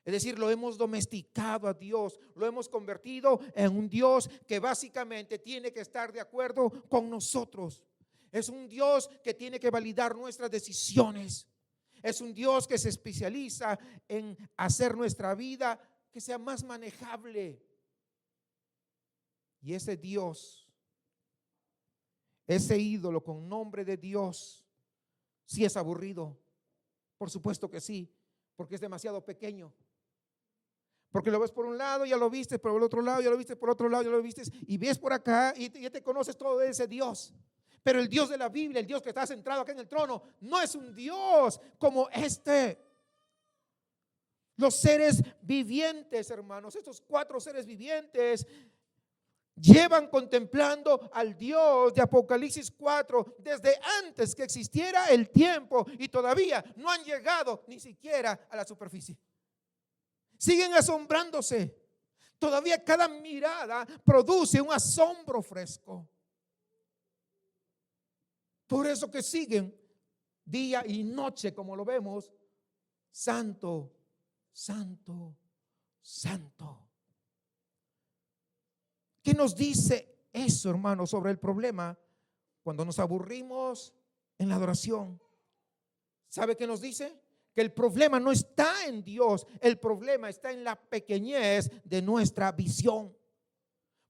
Es decir, lo hemos domesticado a Dios, lo hemos convertido en un Dios que básicamente tiene que estar de acuerdo con nosotros. Es un Dios que tiene que validar nuestras decisiones. Es un Dios que se especializa en hacer nuestra vida que sea más manejable. Y ese Dios, ese ídolo con nombre de Dios, sí es aburrido. Por supuesto que sí, porque es demasiado pequeño. Porque lo ves por un lado, ya lo viste, por el otro lado, ya lo viste, por otro lado, ya lo viste, y ves por acá y ya te conoces todo de ese Dios. Pero el Dios de la Biblia, el Dios que está centrado acá en el trono, no es un Dios como este. Los seres vivientes, hermanos, estos 4 seres vivientes llevan contemplando al Dios de Apocalipsis 4 desde antes que existiera el tiempo y todavía no han llegado ni siquiera a la superficie. Siguen asombrándose. Todavía cada mirada produce un asombro fresco. Por eso que siguen día y noche, como lo vemos, santo, santo, santo. ¿Qué nos dice eso, hermano, sobre el problema cuando nos aburrimos en la adoración? ¿Sabe qué nos dice? Que el problema no está en Dios, el problema está en la pequeñez de nuestra visión.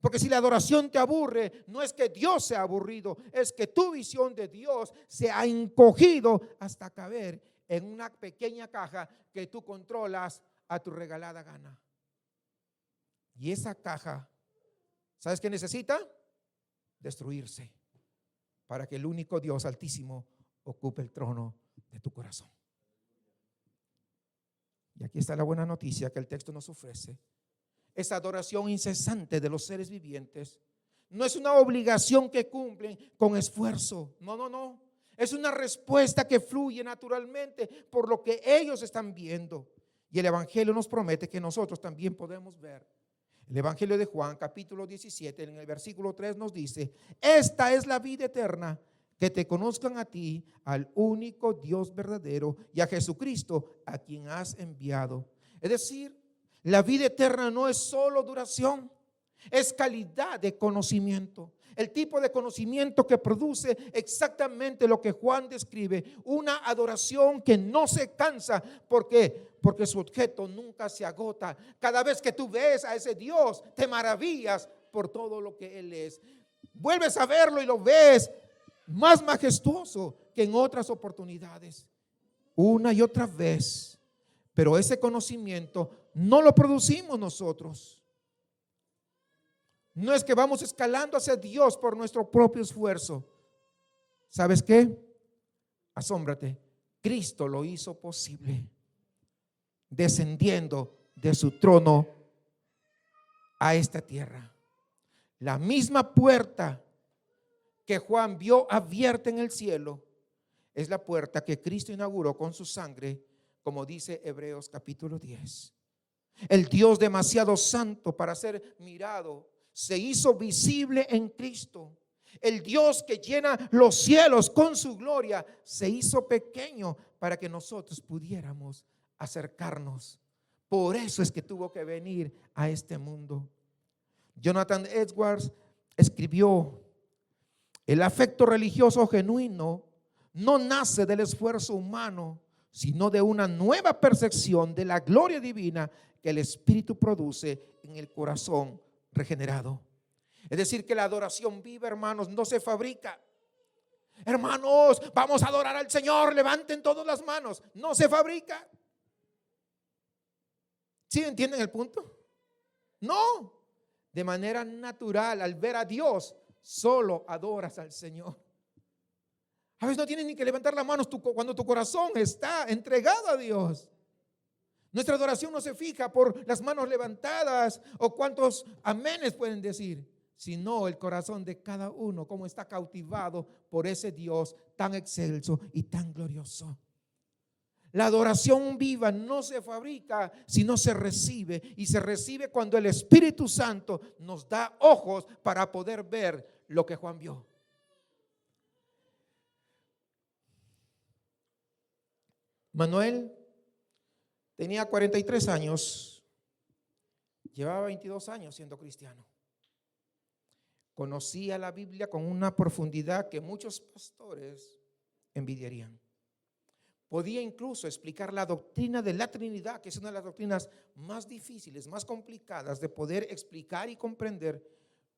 Porque si la adoración te aburre, no es que Dios sea aburrido, es que tu visión de Dios se ha encogido hasta caber en una pequeña caja que tú controlas a tu regalada gana. Y esa caja ¿Sabes qué necesita? Destruirse, para que el único Dios altísimo ocupe el trono de tu corazón. Y aquí está la buena noticia que el texto nos ofrece. Esa adoración incesante de los seres vivientes no es una obligación que cumplen con esfuerzo. No, no, no. Es una respuesta que fluye naturalmente por lo que ellos están viendo. Y el Evangelio nos promete que nosotros también podemos ver. El Evangelio de Juan, capítulo 17, en el versículo 3 nos dice: esta es la vida eterna, que te conozcan a ti, al único Dios verdadero, y a Jesucristo, a quien has enviado. Es decir, la vida eterna no es solo duración, es calidad de conocimiento. El tipo de conocimiento que produce exactamente lo que Juan describe, una adoración que no se cansa. ¿Por qué? Porque su objeto nunca se agota. Cada vez que tú ves a ese Dios, te maravillas por todo lo que Él es. Vuelves a verlo y lo ves más majestuoso que en otras oportunidades, una y otra vez. Pero ese conocimiento no lo producimos nosotros. No es que vamos escalando hacia Dios por nuestro propio esfuerzo. ¿Sabes qué? Asómbrate. Cristo lo hizo posible, descendiendo de su trono a esta tierra. La misma puerta que Juan vio abierta en el cielo es la puerta que Cristo inauguró con su sangre, como dice Hebreos capítulo 10. El Dios demasiado santo para ser mirado se hizo visible en Cristo. El Dios que llena los cielos con su gloria se hizo pequeño para que nosotros pudiéramos acercarnos. Por eso es que tuvo que venir a este mundo. Jonathan Edwards escribió: el afecto religioso genuino no nace del esfuerzo humano, sino de una nueva percepción de la gloria divina que el Espíritu produce en el corazón regenerado. Es decir, que la adoración viva, hermanos, no se fabrica. Hermanos, vamos a adorar al Señor, levanten todas las manos. No se fabrica. ¿Sí entienden el punto? No. De manera natural, al ver a Dios, solo adoras al Señor. A veces no tienes ni que levantar las manos cuando tu corazón está entregado a Dios. Nuestra adoración no se fija por las manos levantadas o cuántos amenes pueden decir, sino el corazón de cada uno, cómo está cautivado por ese Dios tan excelso y tan glorioso. La adoración viva no se fabrica, sino se recibe, y se recibe cuando el Espíritu Santo nos da ojos para poder ver lo que Juan vio. Manuel tenía 43 años, llevaba 22 años siendo cristiano. Conocía la Biblia con una profundidad que muchos pastores envidiarían. Podía incluso explicar la doctrina de la Trinidad, que es una de las doctrinas más difíciles, más complicadas de poder explicar y comprender,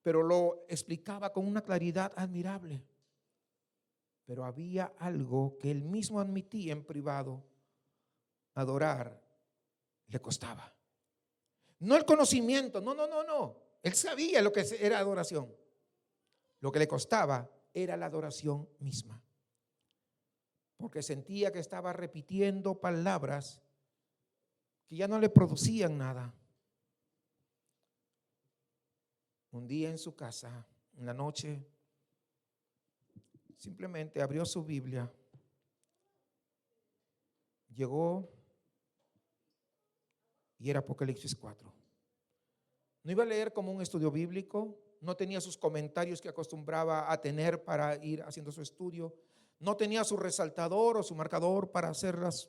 pero lo explicaba con una claridad admirable. Pero había algo que él mismo admitía en privado: adorar le costaba. No el conocimiento, no. Él sabía lo que era adoración. Lo que le costaba era la adoración misma, porque sentía que estaba repitiendo palabras que ya no le producían nada. Un día en su casa, en la noche, simplemente abrió su Biblia, llegó y era Apocalipsis 4. No iba a leer como un estudio bíblico, no tenía sus comentarios que acostumbraba a tener para ir haciendo su estudio, no tenía su resaltador o su marcador para hacer las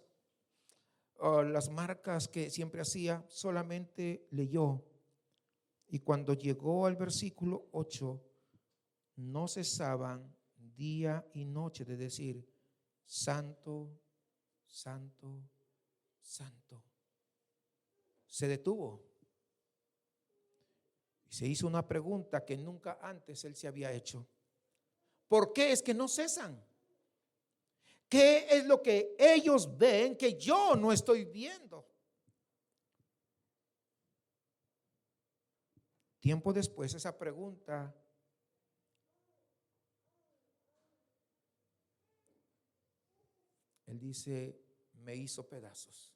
marcas que siempre hacía. Solamente leyó, y cuando llegó al versículo 8, no cesaban día y noche de decir: santo, santo, santo. Se detuvo y se hizo una pregunta que nunca antes él se había hecho: ¿por qué es que no cesan? ¿Qué es lo que ellos ven que yo no estoy viendo? tiempo después esa pregunta él dice, me hizo pedazos.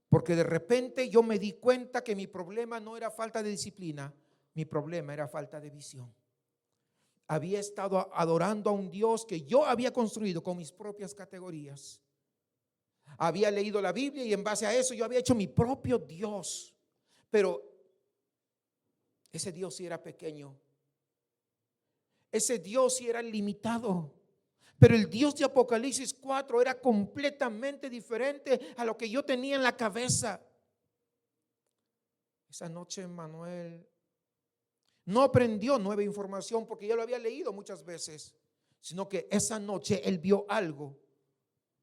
Porque de repente yo me di cuenta que mi problema no era falta de disciplina, mi problema era falta de visión. Había estado adorando a un Dios que yo había construido con mis propias categorías. Había leído la Biblia y en base a eso yo había hecho mi propio Dios. Pero ese Dios sí era pequeño. Ese Dios sí era limitado. Pero el Dios de Apocalipsis 4 era completamente diferente a lo que yo tenía en la cabeza. Esa noche Manuel no aprendió nueva información porque ya lo había leído muchas veces, sino que esa noche él vio algo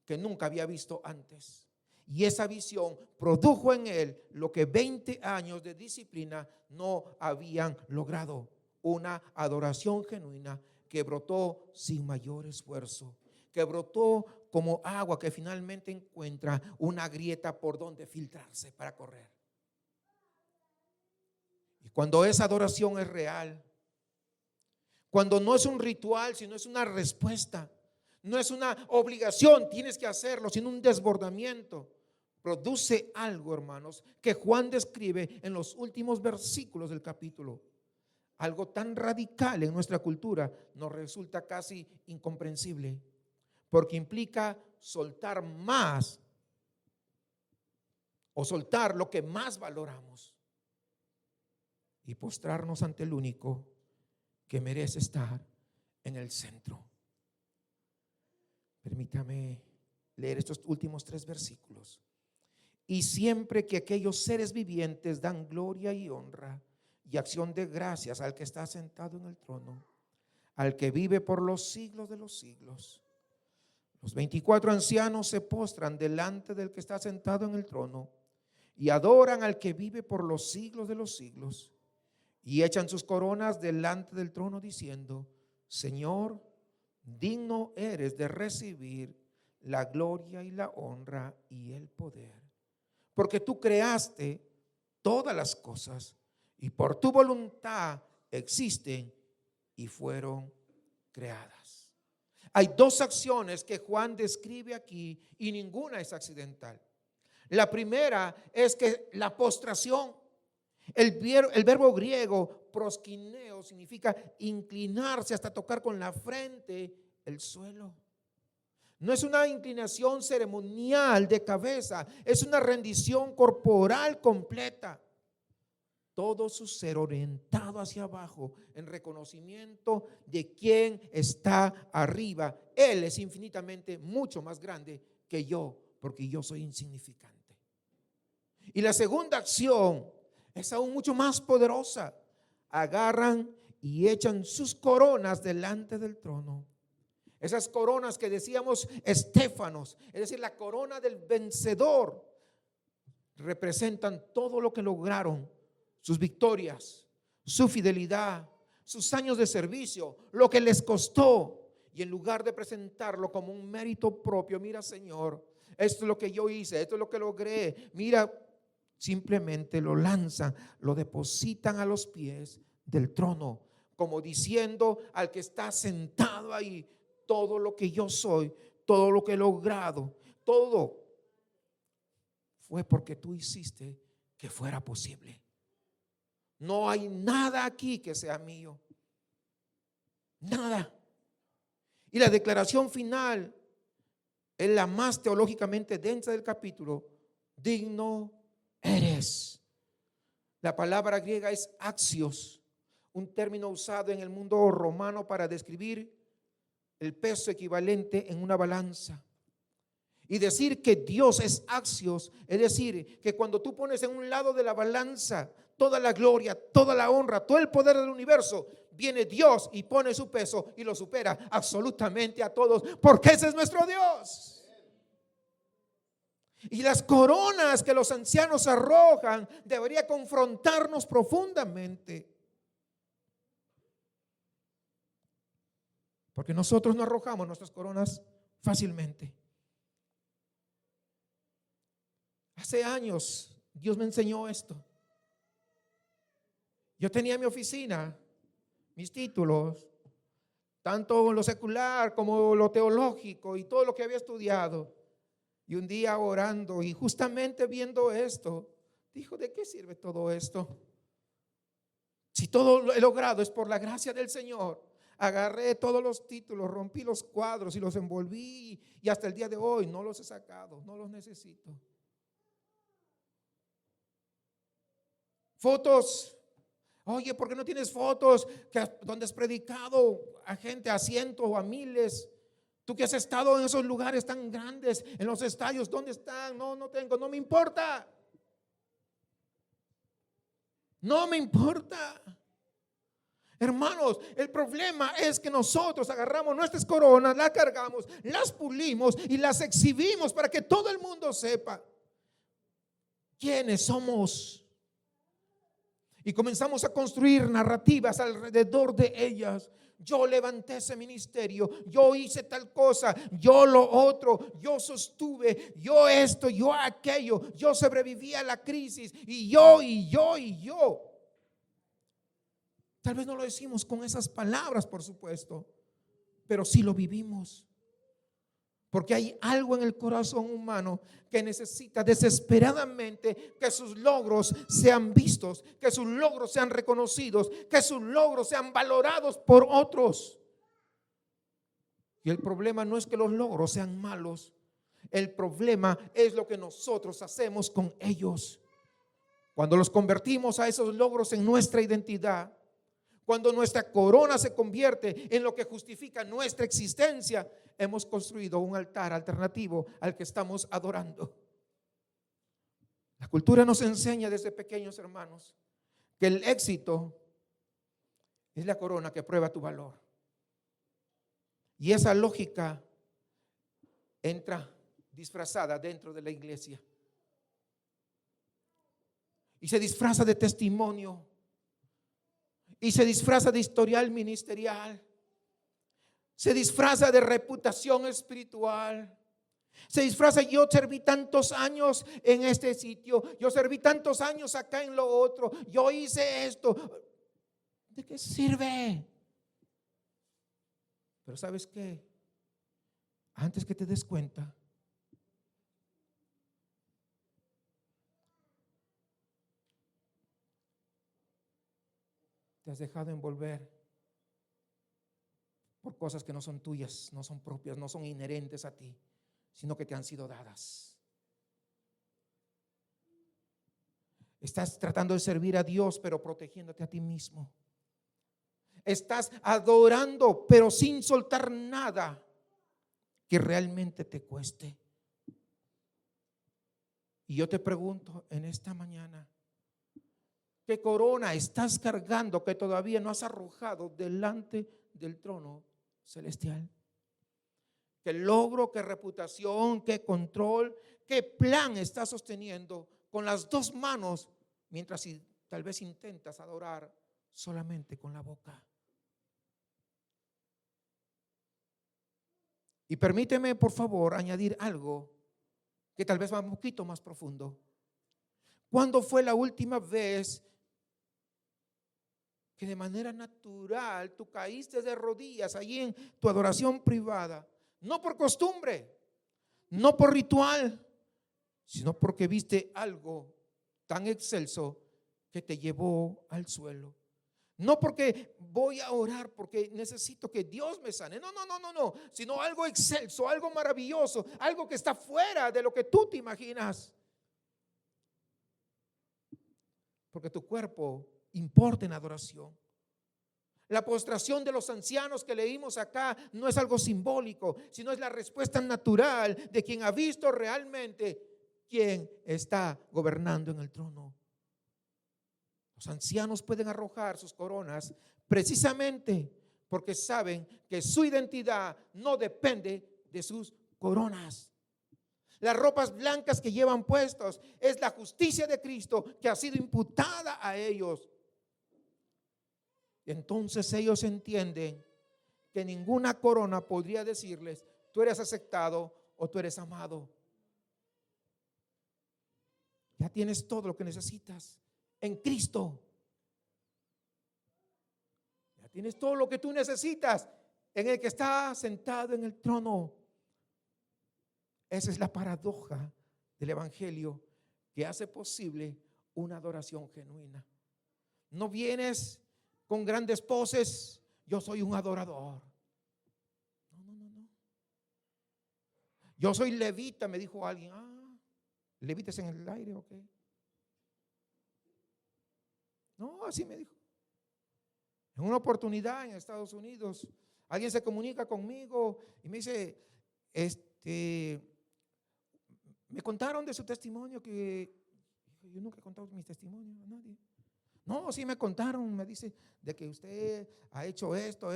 que nunca había visto antes. Y esa visión produjo en él lo que 20 años de disciplina no habían logrado: una adoración genuina que brotó sin mayor esfuerzo, que brotó como agua que finalmente encuentra una grieta por donde filtrarse para correr. Y cuando esa adoración es real, cuando no es un ritual, sino es una respuesta, no es una obligación, tienes que hacerlo, sino un desbordamiento, produce algo, hermanos, que Juan describe en los últimos versículos del capítulo. Algo tan radical en nuestra cultura nos resulta casi incomprensible, porque implica soltar más o soltar lo que más valoramos y postrarnos ante el único que merece estar en el centro. Permítame leer estos últimos 3 versículos. Y siempre que aquellos seres vivientes dan gloria y honra y acción de gracias al que está sentado en el trono, al que vive por los siglos de los siglos, los 24 ancianos se postran delante del que está sentado en el trono y adoran al que vive por los siglos de los siglos, y echan sus coronas delante del trono diciendo: Señor, digno eres de recibir la gloria y la honra y el poder, porque tú creaste todas las cosas y por tu voluntad existen y fueron creadas. Hay 2 acciones que Juan describe aquí y ninguna es accidental. La primera es que la postración, el verbo griego proskineo significa inclinarse hasta tocar con la frente el suelo. No es una inclinación ceremonial de cabeza, es una rendición corporal completa. Todo su ser orientado hacia abajo en reconocimiento de quién está arriba. Él es infinitamente mucho más grande que yo, porque yo soy insignificante. Y la segunda acción es aún mucho más poderosa. Agarran y echan sus coronas delante del trono. Esas coronas que decíamos estéfanos, es decir, la corona del vencedor, representan todo lo que lograron, sus victorias, su fidelidad, sus años de servicio, lo que les costó. Y en lugar de presentarlo como un mérito propio, mira, Señor, esto es lo que yo hice, esto es lo que logré, mira, simplemente lo lanzan, lo depositan a los pies del trono, como diciendo al que está sentado ahí: todo lo que yo soy, todo lo que he logrado, todo fue porque tú hiciste que fuera posible. No hay nada aquí que sea mío, nada. Y la declaración final es la más teológicamente densa del capítulo: digno eres. La palabra griega es axios, un término usado en el mundo romano para describir el peso equivalente en una balanza. Y decir que Dios es axios, es decir, que cuando tú pones en un lado de la balanza toda la gloria, toda la honra, todo el poder del universo, viene Dios y pone su peso y lo supera absolutamente a todos, porque ese es nuestro Dios. Y las coronas que los ancianos arrojan debería confrontarnos profundamente, porque nosotros no arrojamos nuestras coronas fácilmente. Hace años Dios me enseñó esto. Yo tenía mi oficina, mis títulos, tanto lo secular como lo teológico y todo lo que había estudiado. Y un día orando y justamente viendo esto, dijo, ¿de qué sirve todo esto? Si todo lo he logrado es por la gracia del Señor. Agarré todos los títulos, rompí los cuadros y los envolví y hasta el día de hoy no los he sacado, no los necesito. Fotos. Oye, ¿por qué no tienes fotos donde has predicado a gente, a cientos o a miles? Tú que has estado en esos lugares tan grandes, en los estadios, ¿dónde están? No, no tengo, no me importa. No me importa. Hermanos, el problema es que nosotros agarramos nuestras coronas, las cargamos, las pulimos y las exhibimos para que todo el mundo sepa quiénes somos. Y comenzamos a construir narrativas alrededor de ellas. Yo levanté ese ministerio, yo hice tal cosa, yo lo otro, yo sostuve, yo esto, yo aquello, yo sobreviví a la crisis y yo. Tal vez no lo decimos con esas palabras, por supuesto, pero sí lo vivimos. Porque hay algo en el corazón humano que necesita desesperadamente que sus logros sean vistos, que sus logros sean reconocidos, que sus logros sean valorados por otros. Y el problema no es que los logros sean malos, el problema es lo que nosotros hacemos con ellos. Cuando los convertimos a esos logros en nuestra identidad, cuando nuestra corona se convierte en lo que justifica nuestra existencia, hemos construido un altar alternativo al que estamos adorando. La cultura nos enseña desde pequeños, hermanos, que el éxito es la corona que prueba tu valor. Y esa lógica entra disfrazada dentro de la iglesia. Y se disfraza de testimonio. Y se disfraza de historial ministerial. Se disfraza de reputación espiritual. Se disfraza, yo serví tantos años en este sitio, yo serví tantos años acá en lo otro, yo hice esto. ¿De qué sirve? Pero ¿sabes qué? Antes que te des cuenta, te has dejado envolver por cosas que no son tuyas, no son propias, no son inherentes a ti, sino que te han sido dadas. Estás tratando de servir a Dios, pero protegiéndote a ti mismo. Estás adorando, pero sin soltar nada que realmente te cueste. Y yo te pregunto en esta mañana, ¿qué corona estás cargando que todavía no has arrojado delante del trono celestial? ¿Qué logro, qué reputación, qué control, qué plan estás sosteniendo con las dos manos mientras tal vez intentas adorar solamente con la boca? Y permíteme, por favor, añadir algo que tal vez va un poquito más profundo. ¿Cuándo fue la última vez que de manera natural tú caíste de rodillas allí en tu adoración privada? No por costumbre, no por ritual, sino porque viste algo tan excelso que te llevó al suelo. No porque voy a orar porque necesito que Dios me sane. No, sino algo excelso, algo maravilloso, algo que está fuera de lo que tú te imaginas. Porque tu cuerpo importa en adoración. La postración de los ancianos que leímos acá no es algo simbólico, sino es la respuesta natural de quien ha visto realmente quién está gobernando en el trono. Los ancianos pueden arrojar sus coronas precisamente porque saben que su identidad no depende de sus coronas. Las ropas blancas que llevan puestos es la justicia de Cristo que ha sido imputada a ellos. Entonces ellos entienden que ninguna corona podría decirles, tú eres aceptado o tú eres amado. Ya tienes todo lo que necesitas en Cristo. Tienes todo lo que tú necesitas en el que está sentado en el trono. Esa es la paradoja del evangelio que hace posible una adoración genuina. No vienes con grandes poses, yo soy un adorador. No. Yo soy levita, me dijo alguien. ¿Levitas en el aire o qué? No, así me dijo. En una oportunidad en Estados Unidos, alguien se comunica conmigo y me dice, me contaron de su testimonio que yo nunca he contado mis testimonios a nadie. No, sí me contaron, me dice, de que usted ha hecho esto.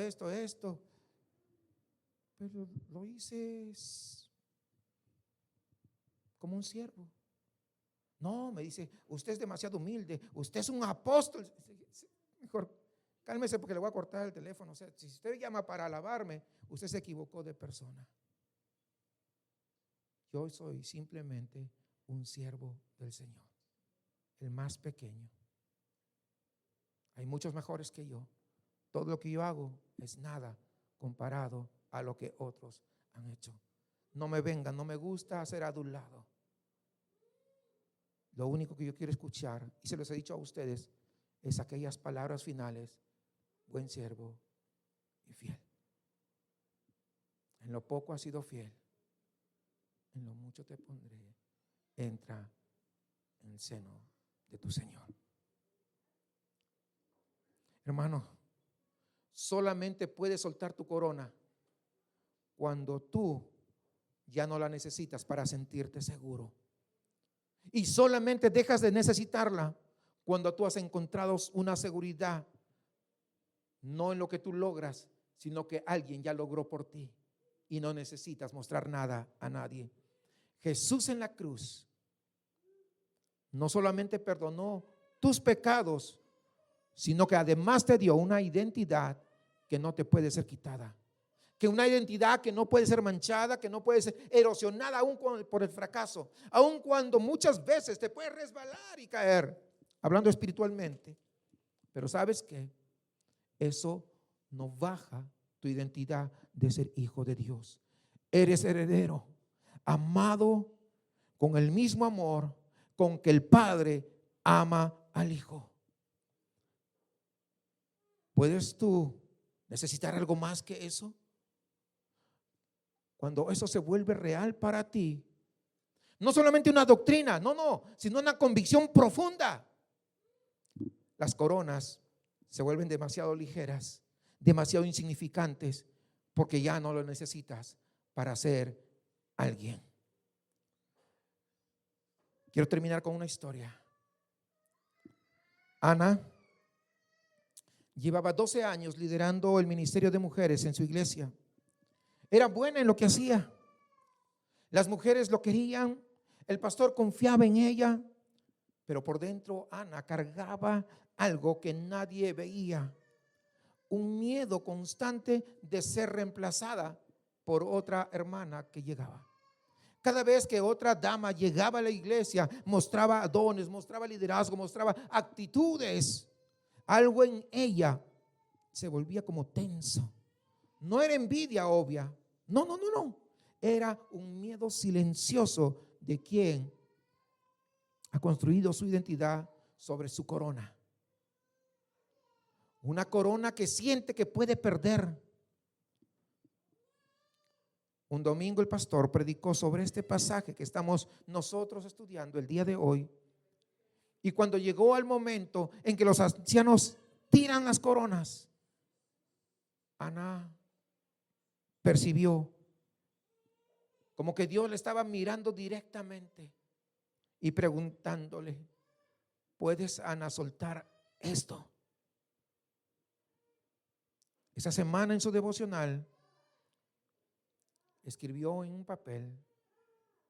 Pero lo hice como un siervo. No, me dice, usted es demasiado humilde, usted es un apóstol. Mejor cálmese porque le voy a cortar el teléfono. O sea, si usted llama para alabarme, usted se equivocó de persona. Yo soy simplemente un siervo del Señor, el más pequeño. Hay muchos mejores que yo. Todo lo que yo hago es nada comparado a lo que otros han hecho. No me vengan, no me gusta ser adulado. Lo único que yo quiero escuchar, y se los he dicho a ustedes, es aquellas palabras finales: buen siervo y fiel. En lo poco has sido fiel, en lo mucho te pondré. Entra en el seno de tu Señor. Hermano, solamente puedes soltar tu corona cuando tú ya no la necesitas para sentirte seguro. Y solamente dejas de necesitarla cuando tú has encontrado una seguridad, no en lo que tú logras, sino que alguien ya logró por ti y no necesitas mostrar nada a nadie. Jesús en la cruz no solamente perdonó tus pecados, sino que además te dio una identidad que no te puede ser quitada, que una identidad que no puede ser manchada, que no puede ser erosionada aún por el fracaso, aun cuando muchas veces te puedes resbalar y caer, hablando espiritualmente. Pero ¿sabes qué? Eso no baja tu identidad de ser hijo de Dios. Eres heredero, amado con el mismo amor con que el Padre ama al Hijo. ¿Puedes tú necesitar algo más que eso? Cuando eso se vuelve real para ti, no solamente una doctrina, no, sino una convicción profunda, las coronas se vuelven demasiado ligeras, demasiado insignificantes, porque ya no lo necesitas para ser alguien. Quiero terminar con una historia. Ana llevaba 12 años liderando el ministerio de mujeres en su iglesia. Era buena en lo que hacía. Las mujeres lo querían, el pastor confiaba en ella, pero por dentro Ana cargaba algo que nadie veía: un miedo constante de ser reemplazada por otra hermana que llegaba. Cada vez que otra dama llegaba a la iglesia, mostraba dones, mostraba liderazgo, mostraba actitudes, algo en ella se volvía como tenso. No era envidia obvia, no. Era un miedo silencioso de quien ha construido su identidad sobre su corona. Una corona que siente que puede perder. Un domingo el pastor predicó sobre este pasaje que estamos nosotros estudiando el día de hoy. Y cuando llegó al momento en que los ancianos tiran las coronas, Ana percibió como que Dios le estaba mirando directamente y preguntándole: ¿puedes, Ana, soltar esto? Esa semana en su devocional escribió en un papel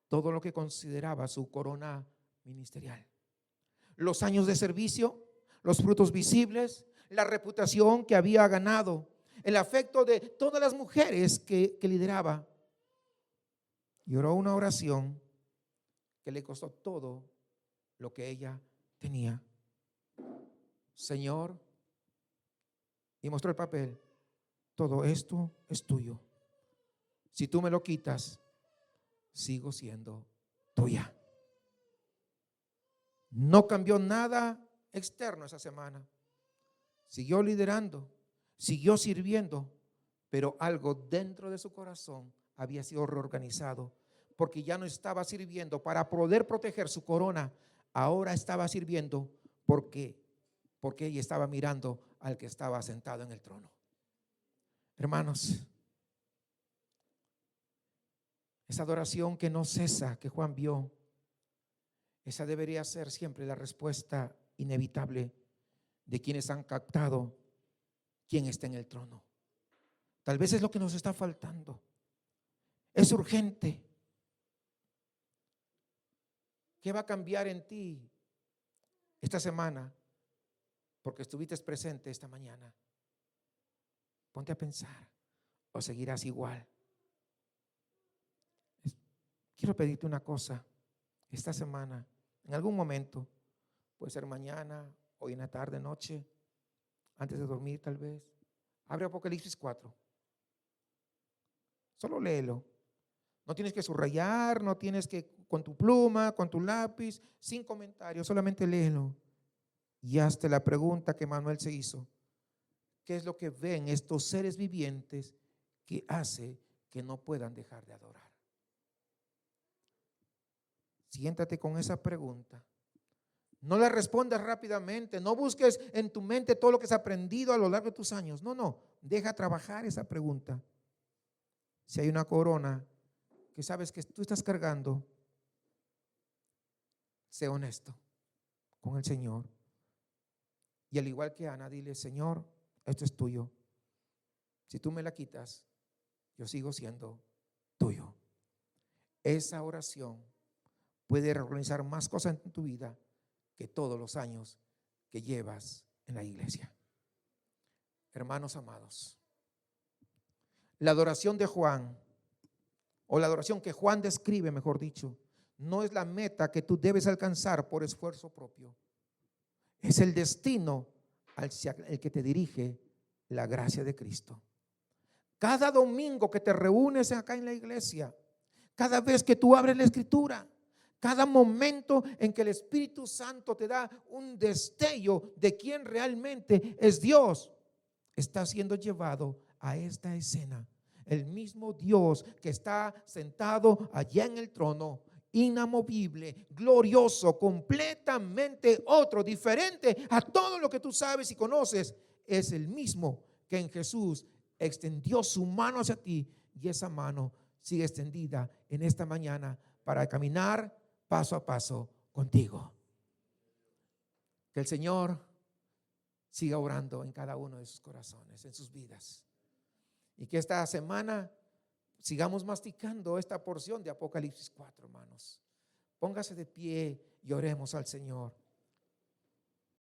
todo lo que consideraba su corona ministerial: los años de servicio, los frutos visibles, la reputación que había ganado, el afecto de todas las mujeres que lideraba. Y oró una oración que le costó todo lo que ella tenía. Señor, y mostró el papel. Todo esto es tuyo. Si tú me lo quitas, sigo siendo tuya. No cambió nada externo esa semana. Siguió liderando, siguió sirviendo, pero algo dentro de su corazón había sido reorganizado, porque ya no estaba sirviendo para poder proteger su corona. Ahora estaba sirviendo porque ella estaba mirando al que estaba sentado en el trono. Hermanos, esa adoración que no cesa, que Juan vio, esa debería ser siempre la respuesta inevitable de quienes han captado quién está en el trono. Tal vez es lo que nos está faltando. Es urgente. ¿Qué va a cambiar en ti esta semana? Porque estuviste presente esta mañana. Ponte a pensar, o seguirás igual. Quiero pedirte una cosa. Esta semana, en algún momento, puede ser mañana, hoy en la tarde, noche, antes de dormir tal vez, abre Apocalipsis 4. Solo léelo. No tienes que subrayar, no tienes que con tu pluma, con tu lápiz, sin comentarios, solamente léelo. Y hazte la pregunta que Manuel se hizo. ¿Qué es lo que ven estos seres vivientes que hace que no puedan dejar de adorar? Siéntate con esa pregunta. No la respondas rápidamente. No busques en tu mente todo lo que has aprendido a lo largo de tus años. No. Deja trabajar esa pregunta. Si hay una corona que sabes que tú estás cargando, sé honesto con el Señor. Y al igual que Ana, dile: Señor, esto es tuyo. Si tú me la quitas, yo sigo siendo tuyo. Esa oración puede reorganizar más cosas en tu vida que todos los años que llevas en la iglesia. Hermanos amados, la adoración de Juan, o la adoración que Juan describe, mejor dicho, no es la meta que tú debes alcanzar por esfuerzo propio. Es el destino al que te dirige la gracia de Cristo. Cada domingo que te reúnes acá en la iglesia, cada vez que tú abres la Escritura, cada momento en que el Espíritu Santo te da un destello de quién realmente es Dios, está siendo llevado a esta escena. El mismo Dios que está sentado allá en el trono, inamovible, glorioso, completamente otro, diferente a todo lo que tú sabes y conoces, es el mismo que en Jesús extendió su mano hacia ti, y esa mano sigue extendida en esta mañana para caminar paso a paso contigo. Que el Señor siga orando en cada uno de sus corazones, en sus vidas, y que esta semana sigamos masticando esta porción de Apocalipsis 4, hermanos. Póngase de pie y oremos al Señor.